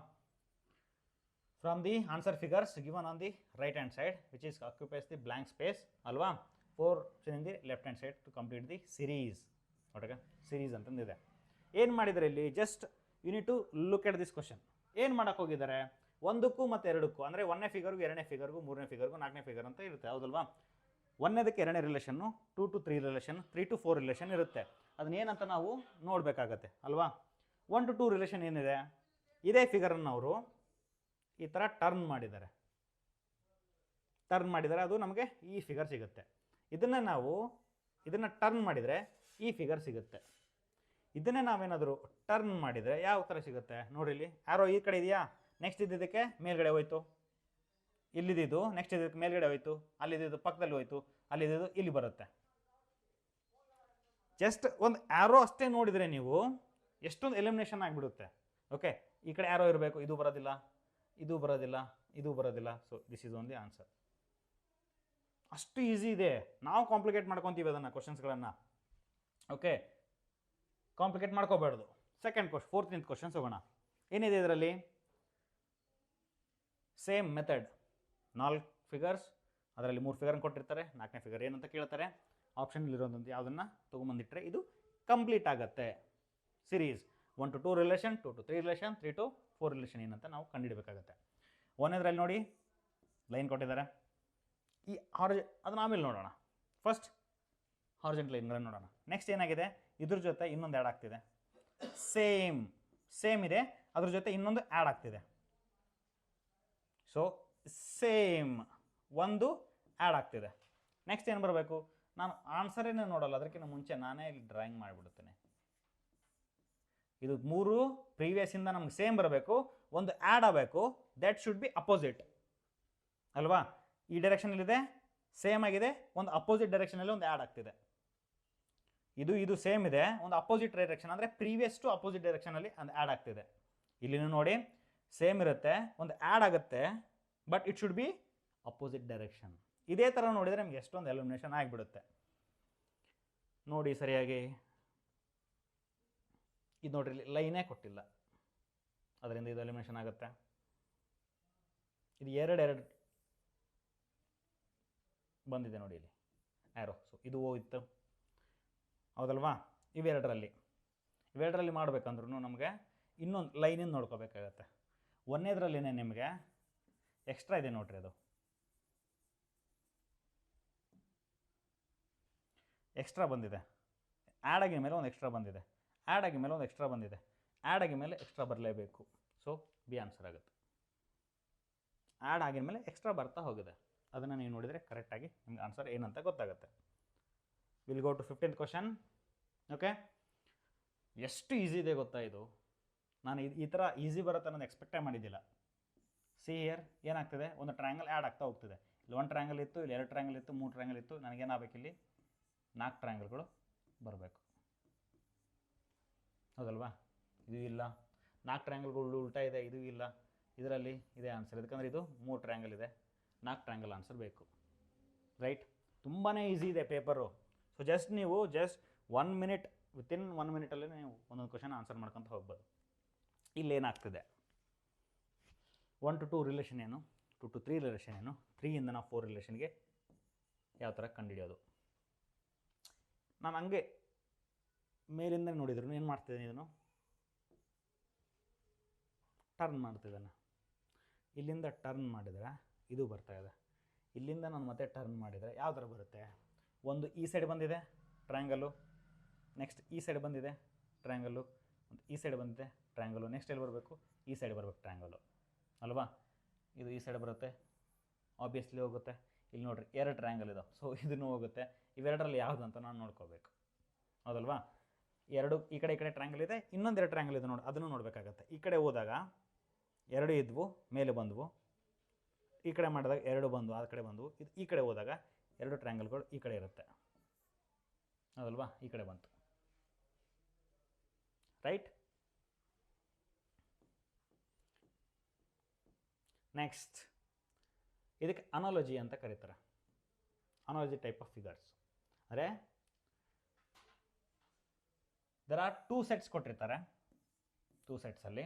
From the answer figures given on the right hand side which is occupies the blank space ಅಲ್ವಾ. 4 in the left hand side to complete the series. ನೋಡ್ರಿ ಸಿರೀಸ್ ಅಂತಂದಿದೆ. ಏನು ಮಾಡಿದರೆ ಇಲ್ಲಿ just you need to look at this question. ಏನು ಮಾಡೋಕ್ಕೆ ಹೋಗಿದ್ದಾರೆ, 1ಕ್ಕೂ ಮತ್ತು 2ಕ್ಕೂ ಅಂದರೆ 1ನೇ ಫಿಗರ್ಗೂ 2ನೇ ಫಿಗರ್ಗೂ 3ನೇ ಫಿಗರ್ಗೂ 4ನೇ ಫಿಗರ್ ಅಂತ ಇರುತ್ತೆ, ಹೌದಲ್ವಾ. 1ನೇದಕ್ಕೆ 2ನೇ relation, 2 to 3 relation, 3 to 4 relation ಇರುತ್ತೆ. ಅದನ್ನೇನಂತ ನಾವು ನೋಡಬೇಕಾಗತ್ತೆ ಅಲ್ವಾ. 1 to 2 ರಿಲೇಷನ್ ಏನಿದೆ, ಇದೇ ಫಿಗರನ್ನು ಅವರು ಈ ಥರ ಟರ್ನ್ ಮಾಡಿದ್ದಾರೆ, ಅದು ನಮಗೆ ಈ ಫಿಗರ್ ಸಿಗುತ್ತೆ. ಇದನ್ನು ಟರ್ನ್ ಮಾಡಿದರೆ ಈ ಫಿಗರ್ ಸಿಗುತ್ತೆ. ಇದನ್ನೇ ನಾವೇನಾದರೂ ಟರ್ನ್ ಮಾಡಿದರೆ ಯಾವ ಥರ ಸಿಗುತ್ತೆ ನೋಡಿರಿ. ಇಲ್ಲಿ ಆರೋ ಈ ಕಡೆ ಇದೆಯಾ, ನೆಕ್ಸ್ಟ್ ಇದಕ್ಕೆ ಮೇಲ್ಗಡೆ ಹೋಯ್ತು, ಇಲ್ಲಿದ್ದು ನೆಕ್ಸ್ಟ್ ಇದಕ್ಕೆ ಮೇಲ್ಗಡೆ ಹೋಯ್ತು, ಅಲ್ಲಿದ್ದು ಪಕ್ಕದಲ್ಲಿ ಹೋಯ್ತು, ಅಲ್ಲಿದ್ದು ಇಲ್ಲಿ ಬರುತ್ತೆ. ಜಸ್ಟ್ ಒಂದು ಆ್ಯರೋ ಅಷ್ಟೇ ನೋಡಿದರೆ ನೀವು ಎಷ್ಟೊಂದು ಎಲಿಮಿನೇಷನ್ ಆಗಿಬಿಡುತ್ತೆ. ಓಕೆ, ಈ ಕಡೆ ಆ್ಯರೋ ಇರಬೇಕು, ಇದು ಬರೋದಿಲ್ಲ, ಇದು ಬರೋದಿಲ್ಲ, ಇದು ಬರೋದಿಲ್ಲ. So this is only answer. ಅಷ್ಟು ಈಸಿ ಇದೆ. ನಾವು ಕಾಂಪ್ಲಿಕೇಟ್ ಮಾಡ್ಕೊತೀವಿ ಅದನ್ನು, ಕ್ವಶನ್ಸ್ಗಳನ್ನು. ಓಕೆ, ಕಾಂಪ್ಲಿಕೇಟ್ ಮಾಡ್ಕೋಬಾರ್ದು. ಫೋರ್ತ್ ಕ್ವಶನ್ಸ್ ಹೋಗೋಣ. ಏನಿದೆ ಇದರಲ್ಲಿ? ಸೇಮ್ ಮೆಥಡ್, 4 ಫಿಗರ್ಸ್, ಅದರಲ್ಲಿ 3 ಫಿಗರ್ನ ಕೊಟ್ಟಿರ್ತಾರೆ, 4ನೇ ಫಿಗರ್ ಏನಂತ ಕೇಳ್ತಾರೆ. ಆಪ್ಷನಲ್ಲಿರೋದಂತ ಯಾವುದನ್ನು ತೊಗೊಂಬಂದಿಟ್ಟರೆ ಇದು ಕಂಪ್ಲೀಟ್ ಆಗುತ್ತೆ. Series 1 to 2 relation, 2 to 3 relation, 3 to 4 relation ಏನಂತ ನಾವು ಕಂಡುಹಿಡಬೇಕಾಗುತ್ತೆ. ಒಂದನೇದ್ರಲ್ಲಿ ನೋಡಿ ಲೈನ್ ಕೊಟ್ಟಿದ್ದಾರೆ. ಈ ಅದನ್ನ ಆಮೇಲೆ ನೋಡೋಣ. ಫಸ್ಟ್ ಹಾರ್ಜೆಂಟ್ ಲೈನ್ಗಳನ್ನು ನೋಡೋಣ. ನೆಕ್ಸ್ಟ್ ಏನಾಗಿದೆ, ಇದ್ರ ಜೊತೆ ಇನ್ನೊಂದು ಆ್ಯಡ್ ಆಗ್ತಿದೆ. ಸೇಮ್ ಇದೆ, ಅದ್ರ ಜೊತೆ ಇನ್ನೊಂದು ಆ್ಯಡ್ ಆಗ್ತಿದೆ. ಸೊ ಸೇಮ್ ಒಂದು ಆ್ಯಡ್ ಆಗ್ತಿದೆ. ನೆಕ್ಸ್ಟ್ ಏನು ಬರಬೇಕು? ನಾನು ಆನ್ಸರೇನೇ ನೋಡಲ್ಲ, ಅದಕ್ಕಿಂತ ಮುಂಚೆ ನಾನೇ ಇಲ್ಲಿ ಡ್ರಾಯಿಂಗ್ ಮಾಡಿಬಿಡುತ್ತೇನೆ. ಇದು 3 ಪ್ರೀವಿಯಸ್ಸಿಂದ ನಮ್ಗೆ ಸೇಮ್ ಬರಬೇಕು, ಒಂದು ಆ್ಯಡ್ ಆಗಬೇಕು. ದ್ಯಾಟ್ ಶುಡ್ ಬಿ ಅಪೋಸಿಟ್ ಅಲ್ವಾ? ಈ ಡೈರೆಕ್ಷನಲ್ಲಿದೆ, ಸೇಮ್ ಆಗಿದೆ, ಒಂದು ಅಪೋಸಿಟ್ ಡೈರೆಕ್ಷನಲ್ಲಿ ಒಂದು ಆ್ಯಡ್ ಆಗ್ತಿದೆ. ಇದು ಸೇಮ್ ಇದೆ, ಒಂದು ಅಪೋಸಿಟ್ ಡೈರೆಕ್ಷನ್ ಅಂದರೆ ಪ್ರೀವಿಯಸ್ ಟು ಅಪೋಸಿಟ್ ಡೈರೆಕ್ಷನಲ್ಲಿ ಒಂದು ಆ್ಯಡ್ ಆಗ್ತಿದೆ. ಇಲ್ಲಿನೂ ನೋಡಿ ಸೇಮ್ ಇರುತ್ತೆ, ಒಂದು ಆ್ಯಡ್ ಆಗುತ್ತೆ, but it should be opposite direction. ಇದೇ ಥರ ನೋಡಿದರೆ ನಮ್ಗೆ ಎಷ್ಟೊಂದು ಎಲಿಮಿನೇಷನ್ ಆಗಿಬಿಡುತ್ತೆ. ನೋಡಿ ಸರಿಯಾಗಿ, ಇದು ನೋಡ್ರಿ, ಲೈನೇ ಕೊಟ್ಟಿಲ್ಲ, ಅದರಿಂದ ಇದು ಎಲಿಮಿನೇಷನ್ ಆಗುತ್ತೆ. ಇದು ಎರಡು ಬಂದಿದೆ ನೋಡಿ ಇಲ್ಲಿ ಆ್ಯರೋ. ಸೊ ಇದು ಹೋಗಿತ್ತು, ಹೌದಲ್ವಾ? ಇವೆರಡರಲ್ಲಿ ಮಾಡಬೇಕಂದ್ರೂ ನಮಗೆ ಇನ್ನೊಂದು ಲೈನಿಂದ ನೋಡ್ಕೋಬೇಕಾಗತ್ತೆ. ಒಂದನೇದ್ರಲ್ಲಿನೇ ನಿಮಗೆ ಎಕ್ಸ್ಟ್ರಾ ಇದೆ ನೋಡ್ರಿ, ಅದು ಎಕ್ಸ್ಟ್ರಾ ಬಂದಿದೆ. ಆ್ಯಡ್ ಆಗಿದ ಮೇಲೆ ಒಂದು ಎಕ್ಸ್ಟ್ರಾ ಬಂದಿದೆ, ಆ್ಯಡ್ ಆಗಿದ ಮೇಲೆ ಒಂದು ಎಕ್ಸ್ಟ್ರಾ ಬಂದಿದೆ, ಆ್ಯಡ್ ಆಗಿದ ಮೇಲೆ ಎಕ್ಸ್ಟ್ರಾ ಬರಲೇಬೇಕು. ಸೊ ಬಿ ಆನ್ಸರ್ ಆಗುತ್ತೆ. ಆ್ಯಡ್ ಆಗಿದ ಮೇಲೆ ಎಕ್ಸ್ಟ್ರಾ ಬರ್ತಾ ಹೋಗಿದೆ, ಅದನ್ನು ನೀವು ನೋಡಿದರೆ ಕರೆಕ್ಟಾಗಿ ನಿಮ್ಗೆ ಆನ್ಸರ್ ಏನಂತ ಗೊತ್ತಾಗುತ್ತೆ. Will go to 15th question. Okay, ಎಷ್ಟು ಈಸಿ ಇದೆ ಗೊತ್ತಾ ಇದು? ನಾನು ಈ ಥರ ಈಸಿ ಬರುತ್ತೆ ಅನ್ನೋದು ಎಕ್ಸ್ಪೆಕ್ಟೇ ಮಾಡಿದ್ದಿಲ್ಲ. ಸಿ ಹಿಯರ್ ಏನಾಗ್ತದೆ, ಒಂದು ಟ್ರಯಾಂಗಲ್ ಆ್ಯಡ್ ಆಗ್ತಾ ಹೋಗ್ತಿದೆ. ಇಲ್ಲಿ 1 ಟ್ರಯಾಂಗಲ್ ಇತ್ತು, ಇಲ್ಲಿ 2 ಟ್ರಯಾಂಗಲ್ ಇತ್ತು, 3 ಟ್ರಯಾಂಗಲ್ ಇತ್ತು. ನನಗೇನಾಗಬೇಕು, ಇಲ್ಲಿ 4 ಟ್ರಯಾಂಗಲ್ಗಳು ಬರಬೇಕು, ಹೌದಲ್ವಾ? ಇದು ಇಲ್ಲ, 4 ಟ್ರಯಾಂಗಲ್ಗಳು ಉಲ್ಟಾ ಇದೆ, ಇದು ಇಲ್ಲ. ಇದರಲ್ಲಿ ಇದೆ ಆನ್ಸರ್, ಯಾಕಂದರೆ ಇದು 3 ಟ್ರಯಾಂಗಲ್ ಇದೆ, 4 ಟ್ರಯಾಂಗಲ್ ಆನ್ಸರ್ ಬೇಕು, ರೈಟ್? ತುಂಬಾ ಈಸಿ ಇದೆ ಪೇಪರು. ಸೊ ನೀವು 1 ಮಿನಿಟ್, ವಿತಿನ್ 1 ಮಿನಿಟಲ್ಲಿ ನೀವು ಒಂದೊಂದು ಕ್ವಶನ್ ಆನ್ಸರ್ ಮಾಡ್ಕೊತ ಹೋಗ್ಬೋದು. ಇಲ್ಲೇನಾಗ್ತಿದೆ, 1 to 2 ರಿಲೇಷನ್ ಏನು, 2 to 3 ರಿಲೇಷನ್ ಏನು, 3ಇಂದ ನಾವು 4 ರಿಲೇಷನ್ಗೆ ಯಾವ ಥರ ಕಂಡುಹಿಡಿಯೋದು? ನಾನು ಹಂಗೆ ಮೇಲಿಂದ ನೋಡಿದ್ರು ಏನು ಮಾಡ್ತಿದ್ದೇನೆ, ಇದನ್ನು ಟರ್ನ್ ಮಾಡ್ತಿದ್ದಾನೆ. ಇಲ್ಲಿಂದ ಟರ್ನ್ ಮಾಡಿದರೆ ಇದು ಬರ್ತಾ ಇದೆ, ಇಲ್ಲಿಂದ ನಾನು ಮತ್ತೆ ಟರ್ನ್ ಮಾಡಿದರೆ ಯಾವ ಥರ ಬರುತ್ತೆ? ಒಂದು ಈ ಸೈಡ್ ಬಂದಿದೆ ಟ್ರಯಾಂಗಲ್ಲು, ನೆಕ್ಸ್ಟ್ ಈ ಸೈಡ್ ಬಂದಿದೆ ಟ್ರಯಾಂಗಲ್ಲು, ಮತ್ತು ಈ ಸೈಡ್ ಬಂದಿದೆ ಟ್ರಯಾಂಗಲ್ಲು. ನೆಕ್ಸ್ಟ್ ಎಲ್ಲಿ ಬರಬೇಕು? ಈ ಸೈಡ್ ಬರಬೇಕು ಟ್ರಯಾಂಗಲ್ಲು, ಅಲ್ವಾ? ಇದು ಈ ಸೈಡ್ ಬರುತ್ತೆ, ಆಬ್ವಿಯಸ್ಲಿ ಹೋಗುತ್ತೆ. ಇಲ್ಲಿ ನೋಡಿರಿ 2 ಟ್ರಯಾಂಗಲ್ ಇದಾವೆ, ಸೊ ಇದನ್ನು ಹೋಗುತ್ತೆ. ಇವೆರಡರಲ್ಲಿ ಯಾವುದು ಅಂತ ನಾನು ನೋಡ್ಕೋಬೇಕು, ಹೌದಲ್ವಾ? ಈ ಕಡೆ ಟ್ರಯಾಂಗಲ್ ಇದೆ, ಇನ್ನೊಂದು 2 ಟ್ರಯಾಂಗಲ್ ಇದೆ ನೋಡಿ, ಅದನ್ನು ನೋಡಬೇಕಾಗತ್ತೆ. ಈ ಕಡೆ ಹೋದಾಗ 2 ಇದ್ವು, ಮೇಲೆ ಬಂದವು. ಈ ಕಡೆ ಮಾಡಿದಾಗ 2 ಬಂದು ಆ ಕಡೆ ಬಂದವು. ಈ ಕಡೆ ಹೋದಾಗ 2 ಟ್ರಯಾಂಗಲ್ಗಳು ಈ ಕಡೆ ಇರುತ್ತೆ, ಹೌದಲ್ವಾ? ಈ ಕಡೆ ಬಂತು, ರೈಟ್? ನೆಕ್ಸ್ಟ್ ಇದಕ್ಕೆ ಅನಾಲಜಿ ಅಂತ ಕರೀತಾರೆ. ಅನಾಲಜಿ ಟೈಪ್ ಆಫ್ ಫಿಗರ್ಸ್ ಅಂದರೆ ದರ್ ಆರ್ 2 ಸೆಟ್ಸ್ ಕೊಟ್ಟಿರ್ತಾರೆ. 2 ಸೆಟ್ಸಲ್ಲಿ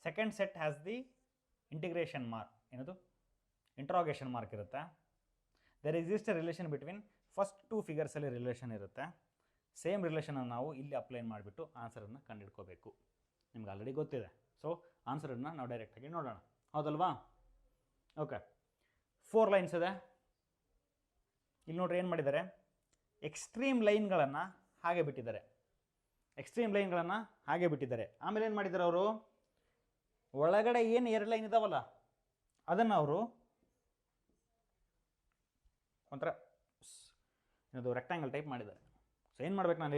second set has the integration mark, ಏನದು ಇಂಟ್ರಾಗೇಷನ್ ಮಾರ್ಕ್ ಇರುತ್ತೆ. There exist a relation between first 2 ಫಿಗರ್ಸಲ್ಲಿ ರಿಲೇಷನ್ ಇರುತ್ತೆ. ಸೇಮ್ ರಿಲೇಷನನ್ನು ನಾವು ಇಲ್ಲಿ ಅಪ್ಲೈ ಮಾಡಿಬಿಟ್ಟು ಆನ್ಸರನ್ನು ಕಂಡುಹಿಡ್ಕೋಬೇಕು. ನಿಮ್ಗೆ ಆಲ್ರೆಡಿ ಗೊತ್ತಿದೆ. ಸೊ ಆನ್ಸರನ್ನು ನಾವು ಡೈರೆಕ್ಟಾಗಿ ನೋಡೋಣ, ಹೌದಲ್ವಾ? ಓಕೆ, 4 ಲೈನ್ಸ್ ಇದೆ. ಇಲ್ಲಿ ನೋಡ್ರಿ ಏನು ಮಾಡಿದ್ದಾರೆ, ಎಕ್ಸ್ಟ್ರೀಮ್ ಲೈನ್ಗಳನ್ನು ಹಾಗೆ ಬಿಟ್ಟಿದ್ದಾರೆ. ಆಮೇಲೆ ಏನು ಮಾಡಿದ್ದಾರೆ ಅವರು, ಒಳಗಡೆ ಏನು 2 ಲೈನ್ ಇದಾವಲ್ಲ ಅದನ್ನು ಅವರು ಒಂಥರ ಏನದು ರೆಕ್ಟ್ಯಾಂಗಲ್ ಟೈಪ್ ಮಾಡಿದ್ದಾರೆ. ಸೊ ಏನು ಮಾಡ್ಬೇಕು, ನಾನು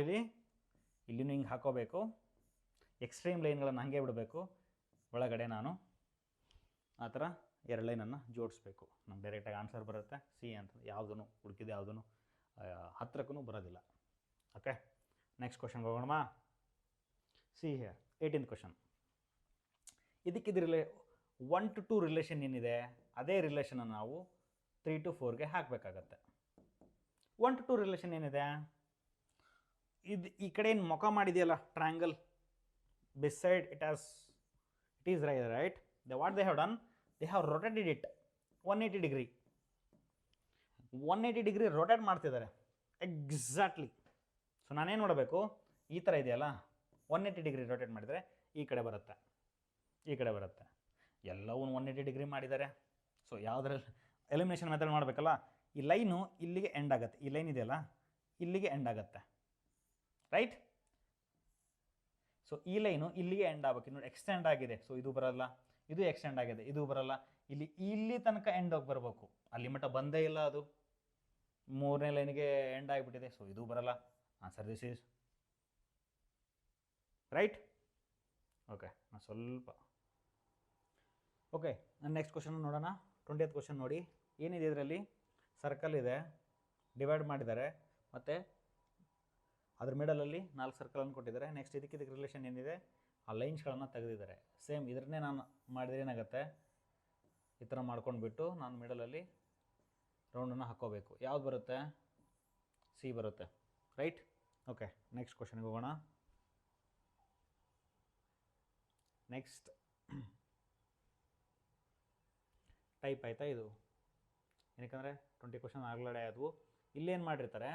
ಇಲ್ಲಿನೂ ಹಿಂಗೆ ಹಾಕೋಬೇಕು, ಎಕ್ಸ್ಟ್ರೀಮ್ ಲೈನ್ಗಳನ್ನು ಹಾಗೆ ಬಿಡಬೇಕು, ಒಳಗಡೆ ನಾನು ಆ ಥರ ಎರಡು ಲೈನನ್ನು ಜೋಡಿಸ್ಬೇಕು. ನಮ್ಗೆ ಡೈರೆಕ್ಟಾಗಿ ಆನ್ಸರ್ ಬರುತ್ತೆ ಸಿ ಅಂತ, ಯಾವುದೂ ಹುಡುಕಿದ ಯಾವುದೂ ಹತ್ರಕ್ಕೂ ಬರೋದಿಲ್ಲ. ಓಕೆ, ನೆಕ್ಸ್ಟ್ ಕ್ವಶನ್ಗೆ ಹೋಗೋಣ. See here 18th question. ಇದಕ್ಕಿದು 1 to 2 ರಿಲೇಷನ್ ಏನಿದೆ ಅದೇ ರಿಲೇಷನನ್ನು ನಾವು 3 to 4ಗೆ ಹಾಕಬೇಕಾಗತ್ತೆ. 1 to 2 ರಿಲೇಷನ್ ಏನಿದೆ, ಇದು ಈ ಕಡೆ ಏನು ಮುಖ ಮಾಡಿದೆಯಲ್ಲ triangle, beside it is right. What they have done, they have rotated it 180 degree. 180 degree rotate ಮಾಡ್ತಿದ್ದಾರೆ ಎಕ್ಸಾಕ್ಟ್ಲಿ. ಸೊ ನಾನೇನು ಮಾಡಬೇಕು, ಈ ಥರ ಇದೆಯಲ್ಲ 180 degree ರೋಟೇಟ್ ಮಾಡಿದರೆ ಈ ಕಡೆ ಬರುತ್ತೆ, ಈ ಕಡೆ ಬರುತ್ತೆ. ಎಲ್ಲವೂ 180 degree ಮಾಡಿದ್ದಾರೆ. ಸೊ ಯಾವುದ್ರಲ್ಲಿ ಎಲಿಮಿನೇಷನ್ ಮೆಥಡ್ ಮಾಡಬೇಕಲ್ಲ, ಈ ಲೈನು ಇಲ್ಲಿಗೆ ಎಂಡ್ ಆಗುತ್ತೆ, ಈ ಲೈನ್ ಇದೆಯಲ್ಲ ಇಲ್ಲಿಗೆ ಎಂಡ್ ಆಗುತ್ತೆ, ರೈಟ್. ಸೊ ಈ ಲೈನು ಇಲ್ಲಿಗೆ ಎಂಡ್ ಆಗಬೇಕು. ನೋಡಿ ಎಕ್ಸ್ಟೆಂಡ್ ಆಗಿದೆ, ಸೊ ಇದು ಬರಲ್ಲ, ಇದು ಎಕ್ಸ್ಟೆಂಡ್ ಆಗಿದೆ, ಇದು ಬರಲ್ಲ, ಇಲ್ಲಿ ತನಕ ಎಂಡ್ ಹೋಗಿ ಬರಬೇಕು. ಅಲ್ಲಿ ಮಟ್ಟ ಬಂದೇ ಇಲ್ಲ, ಅದು 3ನೇ ಲೈನಿಗೆ ಎಂಡ್ ಆಗಿಬಿಟ್ಟಿದೆ. ಸೊ ಇದು ಬರಲ್ಲ. Answer this is right. Okay, ನಾನು ಸ್ವಲ್ಪ ಓಕೆ, ನಾನು ನೆಕ್ಸ್ಟ್ ಕ್ವಶನ್ ನೋಡೋಣ. 20th ಕ್ವಶನ್ ನೋಡಿ. ಏನಿದೆ ಇದರಲ್ಲಿ, ಸರ್ಕಲ್ ಇದೆ, ಡಿವೈಡ್ ಮಾಡಿದ್ದಾರೆ, ಮತ್ತು ಅದ್ರ ಮಿಡಲಲ್ಲಿ 4 ಸರ್ಕಲನ್ನು ಕೊಟ್ಟಿದ್ದಾರೆ. ನೆಕ್ಸ್ಟ್ ಇದಕ್ಕೆ ರಿಲೇಷನ್ ಏನಿದೆ, ಆ ಲೈನ್ಸ್ಗಳನ್ನು ತೆಗೆದಿದ್ದಾರೆ. ಸೇಮ್ ಇದನ್ನೇ ನಾನು ಮಾಡಿದರೆ ಏನಾಗುತ್ತೆ, ಈ ಥರ ಮಾಡ್ಕೊಂಡ್ಬಿಟ್ಟು ನಾನು ಮಿಡಲಲ್ಲಿ ರೌಂಡನ್ನು ಹಾಕ್ಕೋಬೇಕು. ಯಾವ್ದು ಬರುತ್ತೆ, ಸಿ ಬರುತ್ತೆ, ರೈಟ್. ಓಕೆ, ನೆಕ್ಸ್ಟ್ ಕ್ವಶನ್ಗೆ ಹೋಗೋಣ. ನೆಕ್ಸ್ಟ್ ಟೈಪ್ ಆಯಿತಾ ಇದು, ಏನಕ್ಕೆ 20 ಕ್ವಶನ್ ಆಗಲಡೆ ಆದವು. ಇಲ್ಲೇನು ಮಾಡಿರ್ತಾರೆ,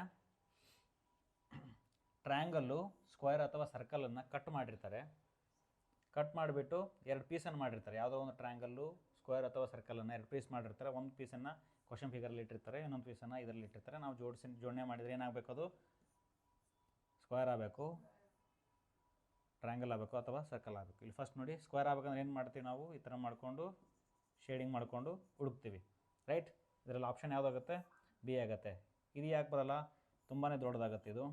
ಟ್ರಯಾಂಗಲ್ಲು, ಸ್ಕ್ವೇರ್ ಅಥವಾ ಸರ್ಕಲನ್ನು ಕಟ್ ಮಾಡಿರ್ತಾರೆ. ಕಟ್ ಮಾಡಿಬಿಟ್ಟು 2 ಪೀಸನ್ನು ಮಾಡಿರ್ತಾರೆ. ಯಾವುದೋ ಒಂದು ಟ್ರಯಾಂಗಲ್ಲು, ಸ್ಕ್ವೇರ್ ಅಥವಾ ಸರ್ಕಲನ್ನು 2 ಪೀಸ್ ಮಾಡಿರ್ತಾರೆ. ಒಂದು ಪೀಸನ್ನು ಕ್ವಶನ್ ಫಿಗರಲ್ಲಿ ಇಟ್ಟಿರ್ತಾರೆ, ಇನ್ನೊಂದು ಪೀಸನ್ನು ಇದರಲ್ಲಿ ಇಟ್ಟಿರ್ತಾರೆ. ನಾವು ಜೋಡಣೆ ಮಾಡಿದರೆ ಏನಾಗಬೇಕು, ಅದು ಸ್ಕ್ವೇರ್ ಆಗಬೇಕು, ಟ್ರಯಾಂಗಲ್ ಆಗಬೇಕು ಅಥವಾ ಸರ್ಕಲ್ ಆಗಬೇಕು. ಇಲ್ಲಿ ಫಸ್ಟ್ ನೋಡಿ, ಸ್ಕ್ವೇರ್ ಆಗಬೇಕಂದ್ರೆ ಏನು ಮಾಡ್ತೀವಿ ನಾವು, ಈ ಥರ ಮಾಡಿಕೊಂಡು ಶೇಡಿಂಗ್ ಮಾಡಿಕೊಂಡು ಹುಡುಕ್ತೀವಿ, ರೈಟ್. ಇದರಲ್ಲಿ ಆಪ್ಷನ್ ಯಾವುದಾಗುತ್ತೆ, ಬಿ ಆಗುತ್ತೆ. ಇದು ಯಾಕೆ ಬರಲ್ಲ, ತುಂಬಾ ದೊಡ್ಡದಾಗುತ್ತೆ ಇದು.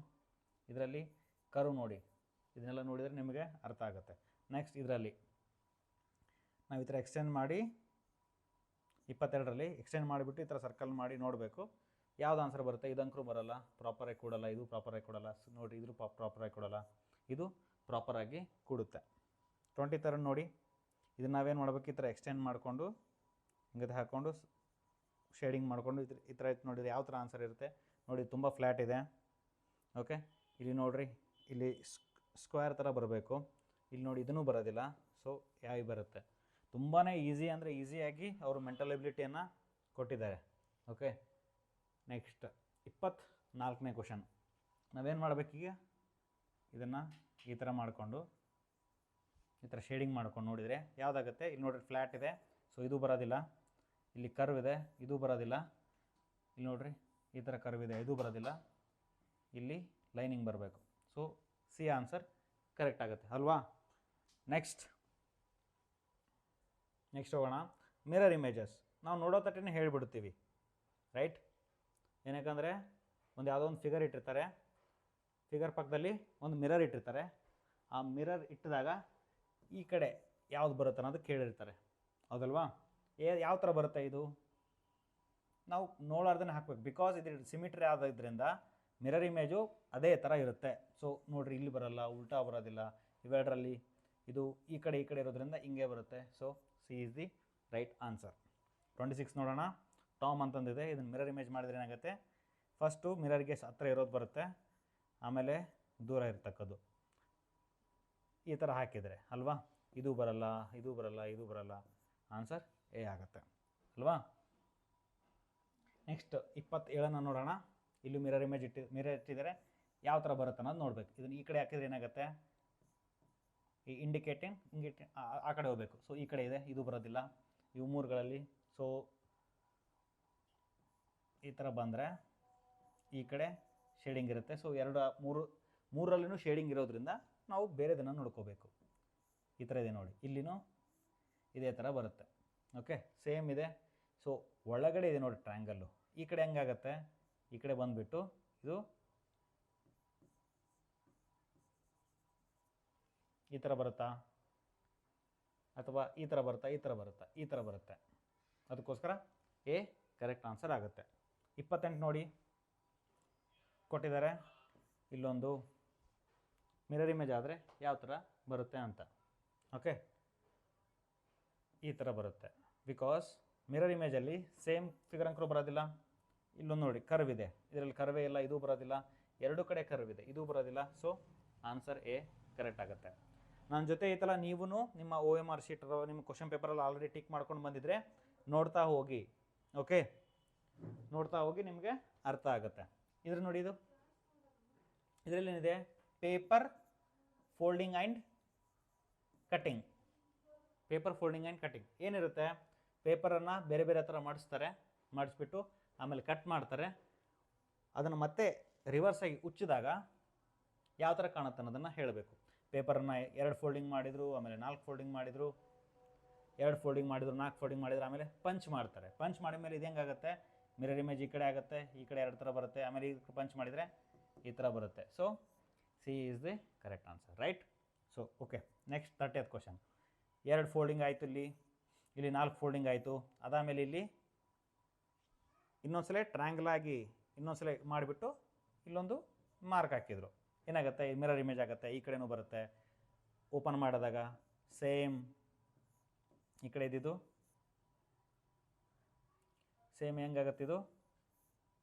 ಇದರಲ್ಲಿ ಕರ್ವ್ ನೋಡಿ, ಇದನ್ನೆಲ್ಲ ನೋಡಿದರೆ ನಿಮಗೆ ಅರ್ಥ ಆಗುತ್ತೆ. ನೆಕ್ಸ್ಟ್ ಇದರಲ್ಲಿ ನಾವು ಈ ಥರ ಎಕ್ಸ್ಟೆಂಡ್ ಮಾಡಿ 22ರಲ್ಲಿ ಎಕ್ಸ್ಟೆಂಡ್ ಮಾಡಿಬಿಟ್ಟು ಈ ಥರ ಸರ್ಕಲ್ ಮಾಡಿ ನೋಡಬೇಕು ಯಾವ್ದು ಆನ್ಸರ್ ಬರುತ್ತೆ. ಇದು ಅಂಕರು ಬರಲ್ಲ, ಪ್ರಾಪರಾಗಿ ಕೊಡಲ್ಲ, ಇದು ಪ್ರಾಪರಾಗಿ ಕೊಡಲ್ಲ. ನೋಡಿ, ಇದ್ರ ಪ್ರಾಪರಾಗಿ ಕೊಡಲ್ಲ, ಇದು ಪ್ರಾಪರಾಗಿ ಕೊಡುತ್ತೆ. 23rd ನೋಡಿ, ಇದನ್ನು ನಾವೇನು ಮಾಡಬೇಕು, ಈ ಥರ ಎಕ್ಸ್ಟೆಂಡ್ ಮಾಡಿಕೊಂಡು ಹಿಂಗೆ ಹಾಕ್ಕೊಂಡು ಶೇಡಿಂಗ್ ಮಾಡಿಕೊಂಡು ಈ ಥರ ಇತ್ತು ನೋಡಿದರೆ ಯಾವ ಥರ ಆನ್ಸರ್ ಇರುತ್ತೆ ನೋಡಿ. ತುಂಬ ಫ್ಲ್ಯಾಟ್ ಇದೆ. ಓಕೆ, ಇಲ್ಲಿ ನೋಡಿರಿ, ಇಲ್ಲಿ ಸ್ಕ್ವೇರ್ ಥರ ಬರಬೇಕು. ಇಲ್ಲಿ ನೋಡಿ, ಇದನ್ನೂ ಬರೋದಿಲ್ಲ. ಸೊ ಯಾವ ಬರುತ್ತೆ, ತುಂಬಾ ಈಸಿ ಅಂದರೆ ಈಸಿಯಾಗಿ ಅವರು ಮೆಂಟಲ್ ಎಬಿಲಿಟಿಯನ್ನು ಕೊಟ್ಟಿದ್ದಾರೆ. ಓಕೆ, ನೆಕ್ಸ್ಟ್ 24ನೇ ಕ್ವಶನ್. ನಾವೇನು ಮಾಡಬೇಕೀಗ, ಇದನ್ನು ಈ ಥರ ಮಾಡಿಕೊಂಡು ಈ ಥರ ಶೇಡಿಂಗ್ ಮಾಡ್ಕೊಂಡು ನೋಡಿದರೆ ಯಾವುದಾಗುತ್ತೆ. ಇಲ್ಲಿ ನೋಡಿರಿ, ಫ್ಲ್ಯಾಟ್ ಇದೆ, ಸೊ ಇದು ಬರೋದಿಲ್ಲ. ಇಲ್ಲಿ ಕರ್ವ್ ಇದೆ, ಇದು ಬರೋದಿಲ್ಲ. ಇಲ್ಲಿ ನೋಡಿರಿ, ಈ ಥರ ಕರ್ವ್ ಇದೆ, ಇದು ಬರೋದಿಲ್ಲ. ಇಲ್ಲಿ ಲೈನಿಂಗ್ ಬರಬೇಕು. ಸೊ ಸಿ ಆನ್ಸರ್ ಕರೆಕ್ಟ್ ಆಗುತ್ತೆ ಅಲ್ವಾ. ನೆಕ್ಸ್ಟ್ ಹೋಗೋಣ. ಮಿರರ್ ಇಮೇಜಸ್ ನಾವು ನೋಡೋ ತಟ್ಟೆ ಹೇಳಿಬಿಡ್ತೀವಿ, ರೈಟ್. ಏನಕ್ಕಂದರೆ ಒಂದು ಯಾವುದೋ ಒಂದು ಫಿಗರ್ ಇಟ್ಟಿರ್ತಾರೆ, ಫಿಗರ್ ಪಕ್ಕದಲ್ಲಿ ಒಂದು ಮಿರರ್ ಇಟ್ಟಿರ್ತಾರೆ. ಆ ಮಿರರ್ ಇಟ್ಟಿದಾಗ ಈ ಕಡೆ ಯಾವ್ದು ಬರುತ್ತೆ ಅನ್ನೋದು ಕೇಳಿರ್ತಾರೆ, ಹೌದಲ್ವಾ. ಯಾವ ಥರ ಬರುತ್ತೆ ಇದು, ನಾವು ನೋಡಾರ್ದೇ ಹಾಕ್ಬೇಕು. ಬಿಕಾಸ್ ಇದು ಸಿಮಿಟ್ರಿ ಆದ್ರಿಂದ ಮಿರರ್ ಇಮೇಜು ಅದೇ ಥರ ಇರುತ್ತೆ. ಸೊ ನೋಡಿರಿ, ಇಲ್ಲಿ ಬರಲ್ಲ, ಉಲ್ಟಾ ಬರೋದಿಲ್ಲ. ಇವೆರಡರಲ್ಲಿ ಇದು ಈ ಕಡೆ ಇರೋದ್ರಿಂದ ಹಿಂಗೆ ಬರುತ್ತೆ. So C is the right answer. 26 ನೋಡೋಣ. ಟಾಮ್ ಅಂತಂದಿದೆ, ಇದನ್ನು ಮಿರರ್ ಇಮೇಜ್ ಮಾಡಿದ್ರೆ ಏನಾಗುತ್ತೆ, ಫಸ್ಟು ಮಿರರ್ಗೆ ಹತ್ರ ಇರೋದು ಬರುತ್ತೆ, ಆಮೇಲೆ ದೂರ ಇರ್ತಕ್ಕದ್ದು ಈ ಥರ ಹಾಕಿದರೆ ಅಲ್ವಾ. ಇದು ಬರಲ್ಲ, ಇದು ಬರಲ್ಲ, ಇದು ಬರಲ್ಲ. ಆನ್ಸರ್ ಎ ಆಗುತ್ತೆ ಅಲ್ವಾ. ನೆಕ್ಸ್ಟ್ 27ನ ನೋಡೋಣ. ಇಲ್ಲಿ ಮಿರರ್ ಇಟ್ಟಿದ್ದಾರೆ, ಯಾವ ಥರ ಬರುತ್ತೆ ಅನ್ನೋದು ನೋಡಬೇಕು. ಇದನ್ನು ಈ ಕಡೆ ಹಾಕಿದ್ರೆ ಏನಾಗುತ್ತೆ, ಈ ಇಂಡಿಕೇಟಿಂಗ್ ಆ ಕಡೆ ಹೋಗಬೇಕು. ಸೊ ಈ ಕಡೆ ಇದೆ, ಇದು ಬರೋದಿಲ್ಲ. ಇವು ಮೂರುಗಳಲ್ಲಿ ಸೊ ಈ ಥರ ಬಂದರೆ ಈ ಕಡೆ ಶೇಡಿಂಗ್ ಇರುತ್ತೆ. ಸೊ ಮೂರಲ್ಲಿನೂ ಶೇಡಿಂಗ್ ಇರೋದ್ರಿಂದ ನಾವು ಬೇರೆದನ್ನು ನೋಡ್ಕೋಬೇಕು. ಈ ಥರ ಇದೆ ನೋಡಿ, ಇಲ್ಲಿನೂ ಇದೇ ಥರ ಬರುತ್ತೆ. ಓಕೆ, ಸೇಮ್ ಇದೆ. ಸೊ ಒಳಗಡೆ ಇದೆ ನೋಡಿ ಟ್ರಯಾಂಗಲ್ಲು. ಈ ಕಡೆ ಹೆಂಗಾಗತ್ತೆ, ಈ ಕಡೆ ಬಂದುಬಿಟ್ಟು ಇದು ಈ ಥರ ಬರುತ್ತಾ, ಅಥವಾ ಈ ಥರ ಬರುತ್ತಾ, ಈ ಥರ ಬರುತ್ತಾ, ಈ ಥರ ಬರುತ್ತೆ. ಅದಕ್ಕೋಸ್ಕರ ಎ ಕರೆಕ್ಟ್ ಆನ್ಸರ್ ಆಗುತ್ತೆ. 28 ನೋಡಿ ಕೊಟ್ಟಿದ್ದಾರೆ, ಇಲ್ಲೊಂದು ಮಿರರ್ ಇಮೇಜ್ ಆದರೆ ಯಾವ ಥರ ಬರುತ್ತೆ ಅಂತ. ಓಕೆ, ಈ ಥರ ಬರುತ್ತೆ. ಬಿಕಾಸ್ ಮಿರರ್ ಇಮೇಜಲ್ಲಿ ಸೇಮ್ ಫಿಗರ್ ಅಂಕರು ಬರೋದಿಲ್ಲ. ಇಲ್ಲೊಂದು ನೋಡಿ ಕರ್ವ್ ಇದೆ, ಇದರಲ್ಲಿ ಕರ್ವೇ ಇಲ್ಲ, ಇದು ಬರೋದಿಲ್ಲ. ಎರಡು ಕಡೆ ಕರ್ವ್ ಇದೆ, ಇದು ಬರೋದಿಲ್ಲ. ಸೊ ಆನ್ಸರ್ ಎ ಕರೆಕ್ಟ್ ಆಗುತ್ತೆ. ನನ್ನ ಜೊತೆ ಈ ಥರ ನೀವು ನಿಮ್ಮ OMR ಶೀಟ್ ನಿಮ್ಮ ಕ್ವಶನ್ ಪೇಪರಲ್ಲಿ ಆಲ್ರೆಡಿ ಟಿಕ್ ಮಾಡ್ಕೊಂಡು ಬಂದಿದ್ರೆ ನೋಡ್ತಾ ಹೋಗಿ. ಓಕೆ, ನೋಡ್ತಾ ಹೋಗಿ, ನಿಮಗೆ ಅರ್ಥ ಆಗುತ್ತೆ. ಇದ್ರ ನೋಡಿ, ಇದರಲ್ಲಿ ಏನಿದೆ, paper folding and cutting. Paper folding and cutting ಏನಿರುತ್ತೆ, ಪೇಪರನ್ನು ಬೇರೆ ಬೇರೆ ಥರ ಮಾಡಿಸ್ಬಿಟ್ಟು ಆಮೇಲೆ ಕಟ್ ಮಾಡ್ತಾರೆ. ಅದನ್ನು ಮತ್ತೆ ರಿವರ್ಸಾಗಿ ಉಚ್ಚಿದಾಗ ಯಾವ ಥರ ಕಾಣುತ್ತೆ ಅನ್ನೋದನ್ನು ಹೇಳಬೇಕು. ಪೇಪರನ್ನು 2 ಫೋಲ್ಡಿಂಗ್ ಮಾಡಿದರು, ಆಮೇಲೆ 4 ಫೋಲ್ಡಿಂಗ್ ಮಾಡಿದರು, 2 ಫೋಲ್ಡಿಂಗ್ ಮಾಡಿದರು, 4 ಫೋಲ್ಡಿಂಗ್ ಮಾಡಿದ್ರು, ಆಮೇಲೆ ಪಂಚ್ ಮಾಡ್ತಾರೆ. ಪಂಚ್ ಮಾಡಿದ ಮೇಲೆ ಇದು ಹೆಂಗಾಗುತ್ತೆ, ಮಿರರ್ ಇಮೇಜ್ ಈ ಕಡೆ ಆಗುತ್ತೆ, ಈ ಕಡೆ 2 ಥರ ಬರುತ್ತೆ, ಆಮೇಲೆ ಈ ಪಂಚ್ ಮಾಡಿದರೆ ಈ ಥರ ಬರುತ್ತೆ. So C is the correct answer, right? So okay, next 30th question. 2 folding ಆಯಿತು, ಇಲ್ಲಿ 4 ಫೋಲ್ಡಿಂಗ್ ಆಯಿತು. ಅದಾದಮೇಲೆ ಇಲ್ಲಿ ಇನ್ನೊಂದ್ಸಲ ಟ್ರ್ಯಾಂಗಲ್ ಆಗಿ ಇನ್ನೊಂದ್ಸಲ ಮಾಡಿಬಿಟ್ಟು ಇಲ್ಲೊಂದು ಮಾರ್ಕ್ ಹಾಕಿದ್ರು. ಏನಾಗುತ್ತೆ, ಮಿರರ್ ಇಮೇಜ್ ಆಗುತ್ತೆ, ಈ ಕಡೆನೂ ಬರುತ್ತೆ. ಓಪನ್ ಮಾಡಿದಾಗ ಸೇಮ್ ಈ ಕಡೆ ಇದ್ದಿದ್ದು ಸೇಮ್ ಹೆಂಗಾಗತ್ತೆ, ಇದು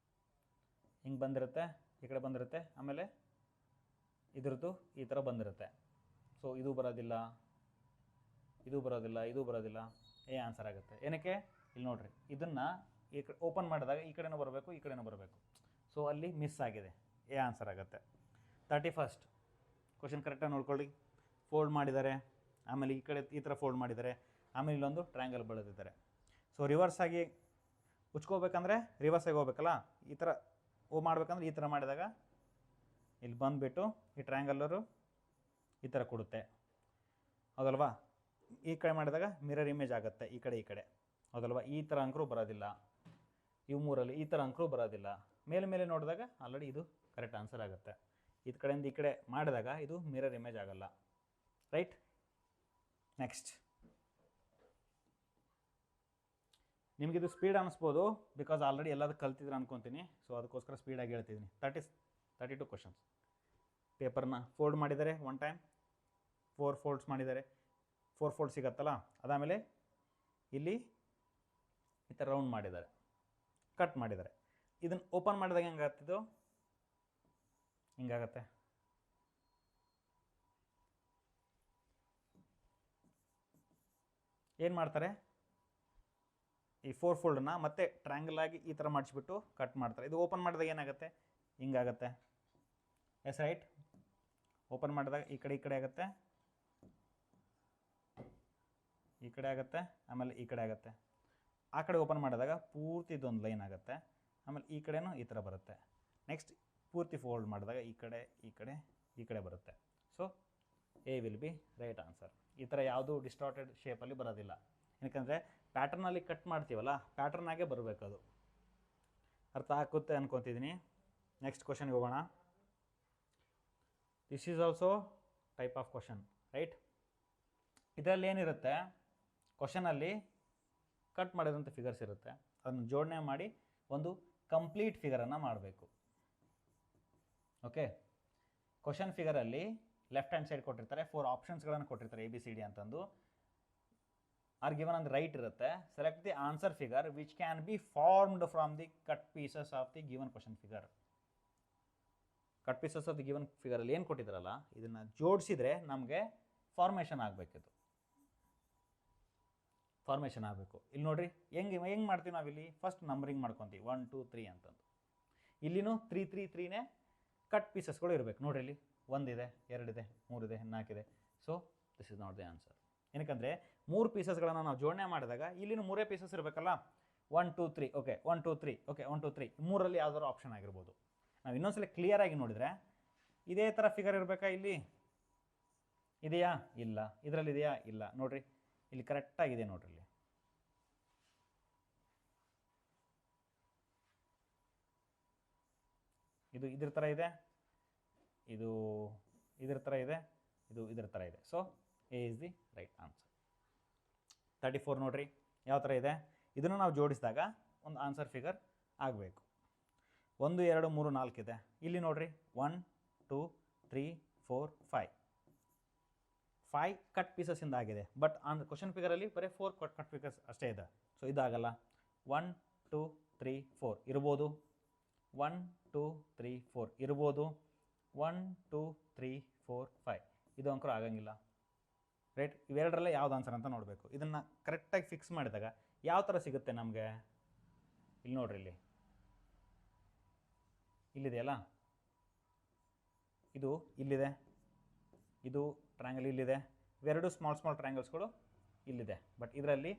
ಹಿಂಗೆ ಬಂದಿರುತ್ತೆ, ಈ ಕಡೆ ಬಂದಿರುತ್ತೆ, ಆಮೇಲೆ ಇದ್ರದ್ದು ಈ ಥರ ಬಂದಿರುತ್ತೆ. ಸೊ ಇದು ಬರೋದಿಲ್ಲ, ಇದು ಬರೋದಿಲ್ಲ, ಇದು ಬರೋದಿಲ್ಲ. ಎ ಆನ್ಸರ್ ಆಗುತ್ತೆ. ಏನಕ್ಕೆ, ಇಲ್ಲಿ ನೋಡಿರಿ, ಇದನ್ನು ಈ ಕಡೆ ಓಪನ್ ಮಾಡಿದಾಗ ಈ ಕಡೆನೂ ಬರಬೇಕು, ಈ ಕಡೆನೂ ಬರಬೇಕು. ಸೊ ಅಲ್ಲಿ ಮಿಸ್ ಆಗಿದೆ. ಎ ಆನ್ಸರ್ ಆಗುತ್ತೆ. 31st ಕ್ವಶನ್ ಕರೆಕ್ಟಾಗಿ ನೋಡ್ಕೊಳ್ಳಿ. ಫೋಲ್ಡ್ ಮಾಡಿದ್ದಾರೆ, ಆಮೇಲೆ ಈ ಕಡೆ ಈ ಥರ ಫೋಲ್ಡ್ ಮಾಡಿದ್ದಾರೆ, ಆಮೇಲೆ ಇಲ್ಲೊಂದು ಟ್ರ್ಯಾಂಗಲ್ ಬೆಳೆದಿದ್ದಾರೆ. ಸೊ ರಿವರ್ಸ್ ಆಗಿ ಉಚ್ಕೋಬೇಕಂದ್ರೆ ರಿವರ್ಸಾಗಿ ಹೋಗ್ಬೇಕಲ್ಲ, ಈ ಥರ ಮಾಡ್ಬೇಕಂದ್ರೆ ಈ ಥರ ಮಾಡಿದಾಗ ಇಲ್ಲಿ ಬಂದುಬಿಟ್ಟು ಈ ಟ್ರ್ಯಾಂಗಲ್ಲರು ಈ ಥರ ಕೊಡುತ್ತೆ, ಹೌದಲ್ವಾ? ಈ ಕಡೆ ಮಾಡಿದಾಗ ಮಿರರ್ ಇಮೇಜ್ ಆಗುತ್ತೆ, ಈ ಕಡೆ ಹೌದಲ್ವಾ? ಈ ಥರ ಅಂಕರು ಬರೋದಿಲ್ಲ. ಇವು ಮೂರಲ್ಲಿ ಈ ಥರ ಅಂಕರು ಬರೋದಿಲ್ಲ. ಮೇಲೆ ನೋಡಿದಾಗ ಆಲ್ರೆಡಿ ಇದು ಕರೆಕ್ಟ್ ಆನ್ಸರ್ ಆಗುತ್ತೆ. ಇದು ಕಡೆಯಿಂದ ಈ ಕಡೆ ಮಾಡಿದಾಗ ಇದು ಮಿರರ್ ಇಮೇಜ್ ಆಗಲ್ಲ, ರೈಟ್? ನೆಕ್ಸ್ಟ್, ನಿಮಗಿದು ಸ್ಪೀಡ್ ಅನ್ನಿಸ್ಬೋದು, ಬಿಕಾಸ್ ಆಲ್ರೆಡಿ ಎಲ್ಲದೂ ಕಲ್ತಿದ್ರೆ ಅನ್ಕೊತೀನಿ. ಸೊ ಅದಕ್ಕೋಸ್ಕರ ಸ್ಪೀಡಾಗಿ ಹೇಳ್ತಿದ್ದೀನಿ. 32 ಕ್ವಶನ್ಸ್. ಪೇಪರ್ನ ಫೋಲ್ಡ್ ಮಾಡಿದ್ದಾರೆ, 1 ಟೈಮ್ 4 ಫೋಲ್ಡ್ಸ್ ಮಾಡಿದ್ದಾರೆ, 4 ಫೋಲ್ಡ್ ಸಿಗತ್ತಲ್ಲ. ಅದಾದಮೇಲೆ ಇಲ್ಲಿ ಈ ಥರ ರೌಂಡ್ ಮಾಡಿದ್ದಾರೆ, ಕಟ್ ಮಾಡಿದ್ದಾರೆ. ಇದನ್ನು ಓಪನ್ ಮಾಡಿದಾಗ ಹೆಂಗಾಗ್ತಿದ್ದು, ಹಿಂಗಾಗತ್ತೆ. ಏನು ಮಾಡ್ತಾರೆ, ಈ 4 ಫೋಲ್ಡನ್ನ ಮತ್ತೆ ಟ್ರ್ಯಾಂಗಲ್ ಆಗಿ ಈ ಥರ ಮಾಡಿಸ್ಬಿಟ್ಟು ಕಟ್ ಮಾಡ್ತಾರೆ. ಇದು ಓಪನ್ ಮಾಡಿದಾಗ ಏನಾಗುತ್ತೆ, ಹಿಂಗಾಗತ್ತೆ. S, right? ಓಪನ್ ಮಾಡಿದಾಗ ಈ ಕಡೆ ಆಗುತ್ತೆ, ಈ ಕಡೆ ಆಗುತ್ತೆ, ಆಮೇಲೆ ಈ ಕಡೆ ಆಗುತ್ತೆ. ಆ ಕಡೆ ಓಪನ್ ಮಾಡಿದಾಗ ಪೂರ್ತಿ ಇದೊಂದು ಲೈನ್ ಆಗುತ್ತೆ, ಆಮೇಲೆ ಈ ಕಡೆನೂ ಈ ಥರ ಬರುತ್ತೆ. ನೆಕ್ಸ್ಟ್ ಪೂರ್ತಿ ಫೋಲ್ಡ್ ಮಾಡಿದಾಗ ಈ ಕಡೆ ಬರುತ್ತೆ. So A will be right answer. ಈ ಥರ ಯಾವುದೂ ಡಿಸ್ಟಾರ್ಟೆಡ್ ಶೇಪಲ್ಲಿ ಬರೋದಿಲ್ಲ. ಯಾಕಂದರೆ ಪ್ಯಾಟರ್ನಲ್ಲಿ ಕಟ್ ಮಾಡ್ತೀವಲ್ಲ, ಪ್ಯಾಟರ್ನಾಗೆ ಬರಬೇಕು. ಅದು ಅರ್ಥ ಆಗುತ್ತೆ ಅನ್ಕೊತಿದ್ದೀನಿ. ನೆಕ್ಸ್ಟ್ ಕ್ವಶನ್ಗೆ ಹೋಗೋಣ. This is also type of question, right? ಇದರಲ್ಲಿ ಏನಿರುತ್ತೆ, ಕ್ವಶನಲ್ಲಿ ಕಟ್ ಮಾಡಿದಂಥ ಫಿಗರ್ಸ್ ಇರುತ್ತೆ, ಅದನ್ನು ಜೋಡಣೆ ಮಾಡಿ ಒಂದು ಕಂಪ್ಲೀಟ್ ಫಿಗರನ್ನು ಮಾಡಬೇಕು. ಓಕೆ, ಕ್ವಶನ್ ಫಿಗರಲ್ಲಿ ಲೆಫ್ಟ್ ಹ್ಯಾಂಡ್ ಸೈಡ್ ಕೊಟ್ಟಿರ್ತಾರೆ, 4 ಆಪ್ಷನ್ಸ್ಗಳನ್ನು ಕೊಟ್ಟಿರ್ತಾರೆ, ABCD ಅಂತಂದು. Are given on the right ಇರುತ್ತೆ. Select the answer figure which can be formed from the cut pieces of the given question figure. Cut pieces of the given ಫಿಗರಲ್ಲಿ ಏನು ಕೊಟ್ಟಿದ್ದಾರಲ್ಲ, ಇದನ್ನು ಜೋಡಿಸಿದ್ರೆ ನಮಗೆ ಫಾರ್ಮೇಷನ್ ಆಗಬೇಕಿದು, ಫಾರ್ಮೇಷನ್ ಆಗಬೇಕು. ಇಲ್ಲಿ ನೋಡಿರಿ, ಹೆಂಗೆ ಮಾಡ್ತೀವಿ ನಾವಿಲ್ಲಿ, ಫಸ್ಟ್ ನಂಬರಿಂಗ್ ಮಾಡ್ಕೊತೀವಿ 1 2 3 ಅಂತಂದು. ಇಲ್ಲಿನೂ 3 3 3ನೇ ಕಟ್ ಪೀಸಸ್ಗಳು ಇರಬೇಕು. ನೋಡಿರಿ, ಇಲ್ಲಿ 1 ಇದೆ, 2 ಇದೆ, 3 ಇದೆ, 4 ಇದೆ. So this is not the answer. ಏನಕ್ಕಂದರೆ 3 ಪೀಸಸ್ಗಳನ್ನು ನಾವು ಜೋಡಣೆ ಮಾಡಿದಾಗ ಇಲ್ಲಿನೂ 3 ಪೀಸಸ್ ಇರಬೇಕಲ್ಲ. 1 2 3 ಓಕೆ, 1 2 3 ಓಕೆ, 1 2 3 ಮೂರಲ್ಲಿ ಯಾವ್ದಾದ್ರು ಆಪ್ಷನ್ ಆಗಿರ್ಬೋದು. ನಾವು ಇನ್ನೊಂದ್ಸಲ ಕ್ಲಿಯರಾಗಿ ನೋಡಿದರೆ ಇದೇ ಥರ ಫಿಗರ್ ಇರಬೇಕಾ, ಇಲ್ಲಿ ಇದೆಯಾ, ಇಲ್ಲ. ಇದರಲ್ಲಿ ಇದೆಯಾ, ಇಲ್ಲ. ನೋಡಿರಿ, ಇಲ್ಲಿ ಕರೆಕ್ಟಾಗಿದೆ. ನೋಡ್ರಿ, ಇಲ್ಲಿ ಇದು ಇದ್ರ ಥರ ಇದೆ, ಇದು ಇದ್ರ ಥರ ಇದೆ, ಇದು ಇದ್ರ ಥರ ಇದೆ. So A is the right answer. 34 ನೋಡ್ರಿ ಯಾವ ಥರ ಇದೆ. ಇದನ್ನು ನಾವು ಜೋಡಿಸಿದಾಗ ಒಂದು ಆನ್ಸರ್ ಫಿಗರ್ ಆಗಬೇಕು. 1 2 3 4 ಇದೆ. ಇಲ್ಲಿ ನೋಡಿರಿ 1 2 3 4 5 ಕಟ್ ಪೀಸಸ್ಸಿಂದ ಆಗಿದೆ. ಬಟ್ ಆನ್ ಕ್ವಶನ್ ಫಿಗರಲ್ಲಿ ಬರೀ 4 ಕಟ್ ಪೀಸಸ್ ಅಷ್ಟೇ ಇದೆ. ಸೊ ಇದಾಗಲ್ಲ. 1 2 3 4 ಇರ್ಬೋದು. 1 2 3 4 ಇರ್ಬೋದು. 1 2 3 4 5 ಇದು ಅಂಕರು ಆಗಂಗಿಲ್ಲ. ರೈಟ್, ಇವೆರಡರಲ್ಲೇ ಯಾವ್ದು ಆನ್ಸರ್ ಅಂತ ನೋಡಬೇಕು. ಇದನ್ನು ಕರೆಕ್ಟಾಗಿ ಫಿಕ್ಸ್ ಮಾಡಿದಾಗ ಯಾವ ಥರ ಸಿಗುತ್ತೆ ನಮಗೆ? ಇಲ್ಲಿ ನೋಡ್ರಿ, ಇಲ್ಲಿದೆಯಲ್ಲ, ಇದು ಇಲ್ಲಿದೆ, ಇದು ಟ್ರಯಾಂಗಲ್ ಇಲ್ಲಿದೆ, ಇವೆರಡು ಸ್ಮಾಲ್ ಟ್ರಯಾಂಗಲ್ಸ್ಗಳು ಇಲ್ಲಿದೆ. ಬಟ್ ಇದರಲ್ಲಿ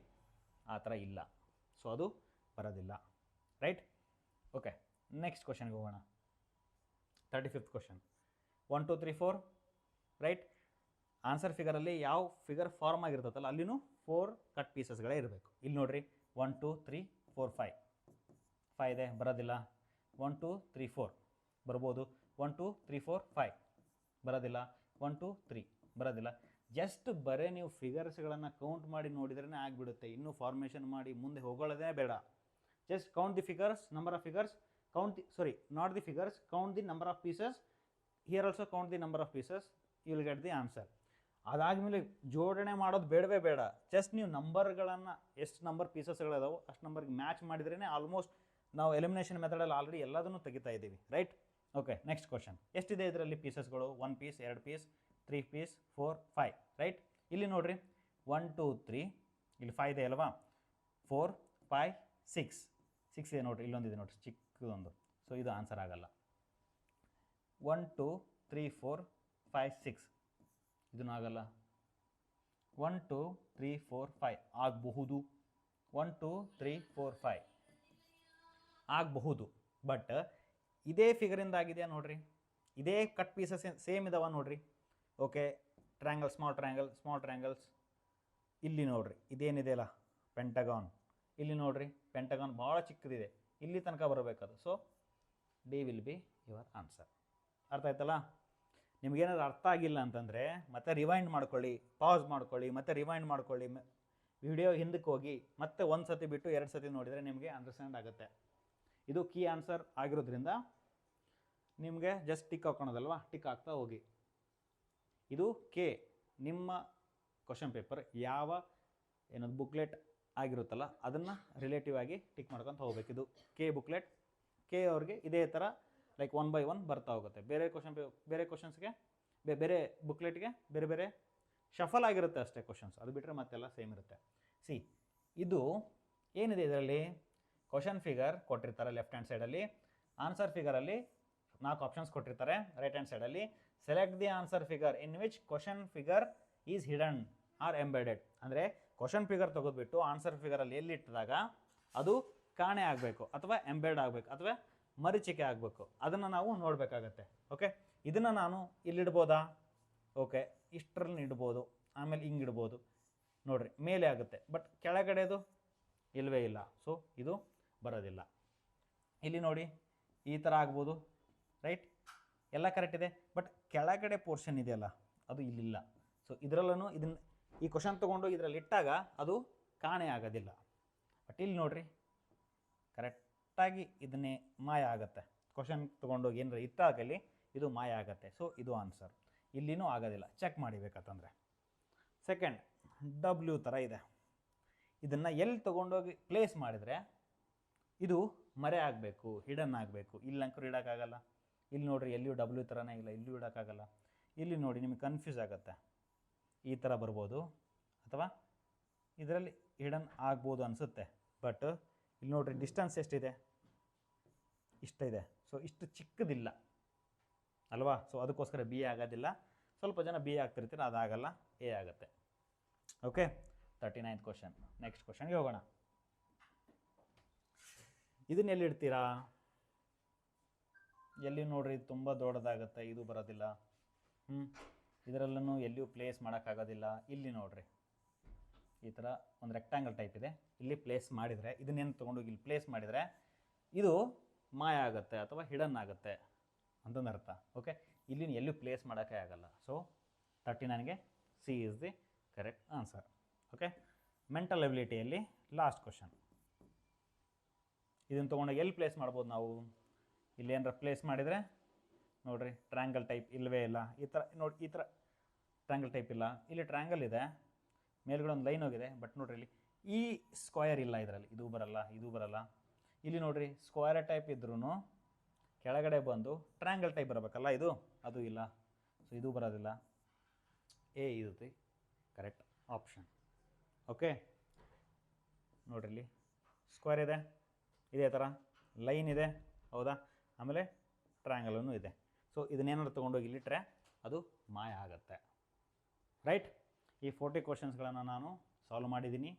ಆ ಥರ ಇಲ್ಲ. ಸೊ ಅದು ಬರೋದಿಲ್ಲ. Right, okay. ನೆಕ್ಸ್ಟ್ ಕ್ವಶನ್ಗೆ ಹೋಗೋಣ. 35th question. 1 2 3 4 ರೈಟ್. ಆನ್ಸರ್ ಫಿಗರಲ್ಲಿ ಯಾವ ಫಿಗರ್ ಫಾರ್ಮ್ ಆಗಿರ್ತದಲ್ಲ ಅಲ್ಲಿನೂ 4 ಕಟ್ ಪೀಸಸ್ಗಳೇ ಇರಬೇಕು. ಇಲ್ಲಿ ನೋಡಿರಿ 1 2 3 4 5 ಇದೆ, ಬರೋದಿಲ್ಲ. 1 2 3 4 ಬರ್ಬೋದು. 1 2 3 4 5 ಬರೋದಿಲ್ಲ. 1 2 3 ಬರೋದಿಲ್ಲ. ಜಸ್ಟ್ ಬರೀ ನೀವು ಫಿಗರ್ಸ್ಗಳನ್ನು ಕೌಂಟ್ ಮಾಡಿ ನೋಡಿದ್ರೇ ಆಗಿಬಿಡುತ್ತೆ. ಇನ್ನೂ ಫಾರ್ಮೇಷನ್ ಮಾಡಿ ಮುಂದೆ ಹೋಗೋದೇ ಬೇಡ. Just count the figures, number of figures, not the figures, count the number of pieces. Here also count the number of pieces, you will get the answer. ಅದಾದಮೇಲೆ ಜೋಡಣೆ ಮಾಡೋದು ಬೇಡವೇ ಬೇಡ. ಜಸ್ಟ್ ನೀವು ನಂಬರ್ಗಳನ್ನು, ಎಷ್ಟು ನಂಬರ್ ಪೀಸಸ್ಗಳಿದಾವೆ ಅಷ್ಟು ನಂಬರ್ಗೆ ಮ್ಯಾಚ್ ಮಾಡಿದ್ರೇ ಆಲ್ಮೋಸ್ಟ್ ನಾವು ಎಲಿಮಿನೇಷನ್ ಮೆಥಡಲ್ಲಿ ಆಲ್ರೆಡಿ ಎಲ್ಲದನ್ನು ತೆಗಿತಾ ಇದ್ದೀವಿ. Right, okay. Next question. ಎಷ್ಟಿದೆ ಇದರಲ್ಲಿ ಪೀಸಸ್ಗಳು? 1 ಪೀಸ್, 2 ಪೀಸ್, 3 ಪೀಸ್, 4 5 ರೈಟ್. ಇಲ್ಲಿ ನೋಡಿರಿ 1 2 3, ಇಲ್ಲಿ 5 ಇದೆ ಅಲ್ವಾ? 4 5 6 ಇದೆ ನೋಡಿರಿ, ಇಲ್ಲೊಂದಿದೆ ನೋಡಿರಿ ಚಿಕ್ಕದೊಂದು. ಸೊ ಇದು ಆನ್ಸರ್ ಆಗಲ್ಲ. 1 2 3 4 5 6 ಇದನ್ನು ಆಗಲ್ಲ. 1 2 3 4 5 ಆಗಬಹುದು. 1 2 3 4 5 ಆಗಬಹುದು. ಬಟ್ ಇದೇ ಫಿಗರಿಂದ ಆಗಿದೆಯಾ ನೋಡ್ರಿ, ಇದೇ ಕಟ್ ಪೀಸಸ್ ಸೇಮ್ ಇದಾವ ನೋಡ್ರಿ. Okay, triangle, small triangles. ಇಲ್ಲಿ ನೋಡ್ರಿ ಇದೇನಿದೆ ಅಲ್ಲ ಪೆಂಟಗಾನ್, ಇಲ್ಲಿ ನೋಡ್ರಿ ಪೆಂಟಗಾನ್ ಭಾಳ ಚಿಕ್ಕದಿದೆ, ಇಲ್ಲಿ ತನಕ ಬರಬೇಕದು. So D will be your answer. ಅರ್ಥ ಆಯ್ತಲ್ಲ? ನಿಮಗೇನಾದ್ರು ಅರ್ಥ ಆಗಿಲ್ಲ ಅಂತಂದರೆ ಮತ್ತೆ ರಿವೈಂಡ್ ಮಾಡ್ಕೊಳ್ಳಿ, ಪಾಸ್ ಮಾಡ್ಕೊಳ್ಳಿ, ಮತ್ತೆ ರಿವೈಂಡ್ ಮಾಡ್ಕೊಳ್ಳಿ, ವಿಡಿಯೋ ಹಿಂದಕ್ಕೆ ಹೋಗಿ ಮತ್ತೆ ಒಂದು ಸತಿ ಬಿಟ್ಟು 2 ಸತಿ ನೋಡಿದರೆ ನಿಮಗೆ ಅಂಡರ್ಸ್ಟ್ಯಾಂಡ್ ಆಗುತ್ತೆ. ಇದು ಕೀ ಆನ್ಸರ್ ಆಗಿರೋದ್ರಿಂದ ನಿಮಗೆ ಜಸ್ಟ್ ಟಿಕ್ ಹಾಕೋಣದಲ್ವಾ, ಟಿಕ್ ಹಾಕ್ತಾ ಹೋಗಿ. ಇದು ಕೆ, ನಿಮ್ಮ ಕ್ವಶನ್ ಪೇಪರ್ ಯಾವ ಏನದು ಬುಕ್ಲೆಟ್ ಆಗಿರುತ್ತಲ್ಲ ಅದನ್ನು ರಿಲೇಟಿವ್ ಆಗಿ ಟಿಕ್ ಮಾಡ್ಕೊತ ಹೋಗ್ಬೇಕು. ಇದು ಕೆ ಬುಕ್ಲೆಟ್, ಕೆ ಅವ್ರಿಗೆ ಇದೇ ಥರ ಲೈಕ್ 1 by 1 ಬರ್ತಾ ಹೋಗುತ್ತೆ. ಬೇರೆ ಕ್ವಶನ್ಸ್ಗೆ ಬೇರೆ ಬುಕ್ಲೆಟ್ಗೆ ಬೇರೆ ಶಫಲ್ ಆಗಿರುತ್ತೆ ಅಷ್ಟೇ ಕ್ವಶನ್ಸ್, ಅದು ಬಿಟ್ಟರೆ ಮತ್ತೆಲ್ಲ ಸೇಮ್ ಇರುತ್ತೆ. ಸಿ, ಇದು ಏನಿದೆ ಇದರಲ್ಲಿ ಕ್ವಶನ್ ಫಿಗರ್ ಕೊಟ್ಟಿರ್ತಾರೆ ಲೆಫ್ಟ್ ಹ್ಯಾಂಡ್ ಸೈಡಲ್ಲಿ, ಆನ್ಸರ್ ಫಿಗರಲ್ಲಿ 4 ಆಪ್ಷನ್ಸ್ ಕೊಟ್ಟಿರ್ತಾರೆ ರೈಟ್ ಹ್ಯಾಂಡ್ ಸೈಡಲ್ಲಿ. Select the answer figure in which question figure is hidden or embedded. ಅಂದರೆ ಕ್ವಶನ್ ಫಿಗರ್ ತೆಗೆದುಬಿಟ್ಟು ಆನ್ಸರ್ ಫಿಗರಲ್ಲಿ ಎಲ್ಲಿಟ್ಟಿದಾಗ ಅದು ಕಾಣೆ ಆಗಬೇಕು ಅಥವಾ ಎಂಬೆಡ್ ಆಗಬೇಕು ಅಥವಾ ಮರೀಚಿಕೆ ಆಗಬೇಕು, ಅದನ್ನು ನಾವು ನೋಡಬೇಕಾಗತ್ತೆ. ಓಕೆ, ಇದನ್ನು ನಾನು ಇಲ್ಲಿಡ್ಬೋದಾ? ಓಕೆ, ಇಷ್ಟರಲ್ಲಿ ಇಡ್ಬೋದು, ಆಮೇಲೆ ಹಿಂಗೆ ಇಡ್ಬೋದು ನೋಡಿರಿ, ಮೇಲೆ ಆಗುತ್ತೆ. ಬಟ್ ಕೆಳಗಡೆದು ಇಲ್ಲವೇ ಇಲ್ಲ. ಸೊ ಇದು ಬರೋದಿಲ್ಲ. ಇಲ್ಲಿ ನೋಡಿ ಈ ಥರ ಆಗ್ಬೋದು. ರೈಟ್, ಎಲ್ಲ ಕರೆಕ್ಟ್ ಇದೆ. ಬಟ್ ಕೆಳಗಡೆ ಪೋರ್ಷನ್ ಇದೆಯಲ್ಲ ಅದು ಇಲ್ಲಿಲ್ಲ. ಸೊ ಇದರಲ್ಲೂ ಈ ಕ್ವಶನ್ ತೊಗೊಂಡು ಇದರಲ್ಲಿ ಇಟ್ಟಾಗ ಅದು ಕಾಣೆ ಆಗೋದಿಲ್ಲ. ಬಟ್ ಇಲ್ಲಿ ನೋಡಿರಿ ಕರೆಕ್ಟಾಗಿ ಇದನ್ನೇ ಮಾಯ ಆಗುತ್ತೆ. ಕ್ವಶನ್ ತೊಗೊಂಡೋಗಿ ಏನಾರ ಇಟ್ಟಾಗಲಿ ಇದು ಮಾಯ ಆಗುತ್ತೆ. ಸೊ ಇದು ಆನ್ಸರ್. ಇಲ್ಲಿನೂ ಆಗೋದಿಲ್ಲ, ಚೆಕ್ ಮಾಡಿಬೇಕಂತಂದರೆ. ಸೆಕೆಂಡ್, ಡಬ್ಲ್ಯೂ ಥರ ಇದೆ. ಇದನ್ನು ಎಲ್ಲಿ ತೊಗೊಂಡೋಗಿ ಪ್ಲೇಸ್ ಮಾಡಿದರೆ ಇದು ಮರೆ ಆಗಬೇಕು, ಹಿಡನ್ ಆಗಬೇಕು. ಇಲ್ಲಿ ಅಂಕರು ಇಡೋಕ್ಕಾಗಲ್ಲ. ಇಲ್ಲಿ ನೋಡಿರಿ ಎಲ್ಲಿಯೂ ಡಬ್ಲ್ಯೂ ಥರನೇ ಇಲ್ಲ, ಇಲ್ಲೂ ಇಡೋಕ್ಕಾಗಲ್ಲ. ಇಲ್ಲಿ ನೋಡಿ ನಿಮಗೆ ಕನ್ಫ್ಯೂಸ್ ಆಗುತ್ತೆ. ಈ ಥರ ಬರ್ಬೋದು ಅಥವಾ ಇದರಲ್ಲಿ ಹಿಡನ್ ಆಗ್ಬೋದು ಅನಿಸುತ್ತೆ. ಬಟ್ ಇಲ್ಲಿ ನೋಡಿರಿ ಡಿಸ್ಟೆನ್ಸ್ ಎಷ್ಟಿದೆ? ಇಷ್ಟಿದೆ. ಸೊ ಇಷ್ಟು ಚಿಕ್ಕದಿಲ್ಲ ಅಲ್ವಾ? ಸೊ ಅದಕ್ಕೋಸ್ಕರ ಬಿ ಆಗೋದಿಲ್ಲ. ಸ್ವಲ್ಪ ಜನ ಬಿ ಆಗ್ತಿರ್ತೀರ, ಅದಾಗಲ್ಲ, ಎ ಆಗುತ್ತೆ. Okay, 39th question. ನೆಕ್ಸ್ಟ್ ಕ್ವಶನ್ಗೆ ಹೋಗೋಣ. ಇದನ್ನ ಎಲ್ಲಿ ಇಡ್ತೀರಾ? ಎಲ್ಲಿ ನೋಡ್ರಿ ತುಂಬ ದೊಡ್ಡದಾಗುತ್ತೆ, ಇದು ಬರೋದಿಲ್ಲ. ಇದರಲ್ಲೂ ಎಲ್ಲಿಯೂ ಪ್ಲೇಸ್ ಮಾಡೋಕ್ಕಾಗೋದಿಲ್ಲ. ಇಲ್ಲಿ ನೋಡ್ರಿ ಈ ಥರ ಒಂದು ರೆಕ್ಟ್ಯಾಂಗಲ್ ಟೈಪ್ ಇದೆ, ಇಲ್ಲಿ ಪ್ಲೇಸ್ ಮಾಡಿದರೆ ಇದನ್ನೇನು ತೊಗೊಂಡೋಗಿ ಇಲ್ಲಿ ಪ್ಲೇಸ್ ಮಾಡಿದರೆ ಇದು ಮಾಯ ಆಗುತ್ತೆ ಅಥವಾ ಹಿಡನ್ ಆಗುತ್ತೆ ಅಂತಂದು ಅರ್ಥ. ಓಕೆ, ಇಲ್ಲಿ ಎಲ್ಲೂ ಪ್ಲೇಸ್ ಮಾಡೋಕ್ಕೆ ಆಗಲ್ಲ. ಸೊ 39ಗೆ C is the correct answer. Okay, mental ಎಬಿಲಿಟಿಯಲ್ಲಿ ಲಾಸ್ಟ್ ಕ್ವಶನ್. ಇದನ್ನು ತೊಗೊಂಡಾಗ ಎಲ್ಲಿ ಪ್ಲೇಸ್ ಮಾಡ್ಬೋದು ನಾವು? ಇಲ್ಲಿ ಏನಾರ ಪ್ಲೇಸ್ ಮಾಡಿದರೆ ನೋಡಿರಿ ಟ್ರ್ಯಾಂಗಲ್ ಟೈಪ್ ಇಲ್ಲವೇ ಇಲ್ಲ. ಈ ಥರ ನೋಡಿ, ಈ ಥರ ಟ್ರ್ಯಾಂಗಲ್ ಟೈಪ್ ಇಲ್ಲ. ಇಲ್ಲಿ ಟ್ರ್ಯಾಂಗಲ್ ಇದೆ, ಮೇಲ್ಗಡೆ ಒಂದು ಲೈನ್ ಹೋಗಿದೆ, ಬಟ್ ನೋಡಿರಿ ಇಲ್ಲಿ ಈ ಸ್ಕ್ವಯರ್ ಇಲ್ಲ ಇದರಲ್ಲಿ. ಇದು ಬರಲ್ಲ, ಇದು ಬರಲ್ಲ. ಇಲ್ಲಿ ನೋಡಿರಿ ಸ್ಕ್ವಯರ್ ಟೈಪ್ ಇದ್ರೂ ಕೆಳಗಡೆ ಬಂದು ಟ್ರ್ಯಾಂಗಲ್ ಟೈಪ್ ಬರಬೇಕಲ್ಲ, ಇದು ಅದು ಇಲ್ಲ. ಸೊ ಇದು ಬರೋದಿಲ್ಲ. ಎ ಇದು ಕರೆಕ್ಟ್ ಆಪ್ಷನ್. ಓಕೆ, ನೋಡಿರಿ ಇಲ್ಲಿ ಸ್ಕ್ವೇರ್ ಇದೆ, ಇದೇ ಥರ ಲೈನ್ ಇದೆ, ಹೌದಾ? ಆಮೇಲೆ ಟ್ರಯಾಂಗಲೂ ಇದೆ. ಸೊ ಇದನ್ನೇನಾದ್ರು ತೊಗೊಂಡೋಗಿ ಇಲ್ಲಿಟ್ರೆ ಅದು ಮಾಯ ಆಗುತ್ತೆ. ರೈಟ್? ಈ 40 ಕ್ವಶನ್ಸ್ಗಳನ್ನು ನಾನು ಸಾಲ್ವ್ ಮಾಡಿದ್ದೀನಿ.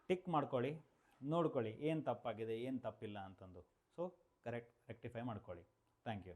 ಟಿಕ್ ಮಾಡ್ಕೊಳ್ಳಿ, ನೋಡ್ಕೊಳ್ಳಿ ಏನು ತಪ್ಪಾಗಿದೆ, ಏನು ತಪ್ಪಿಲ್ಲ ಅಂತಂದು. ಸೊ ಕರೆಕ್ಟ್ ರೆಕ್ಟಿಫೈ ಮಾಡ್ಕೊಳ್ಳಿ. Thank you.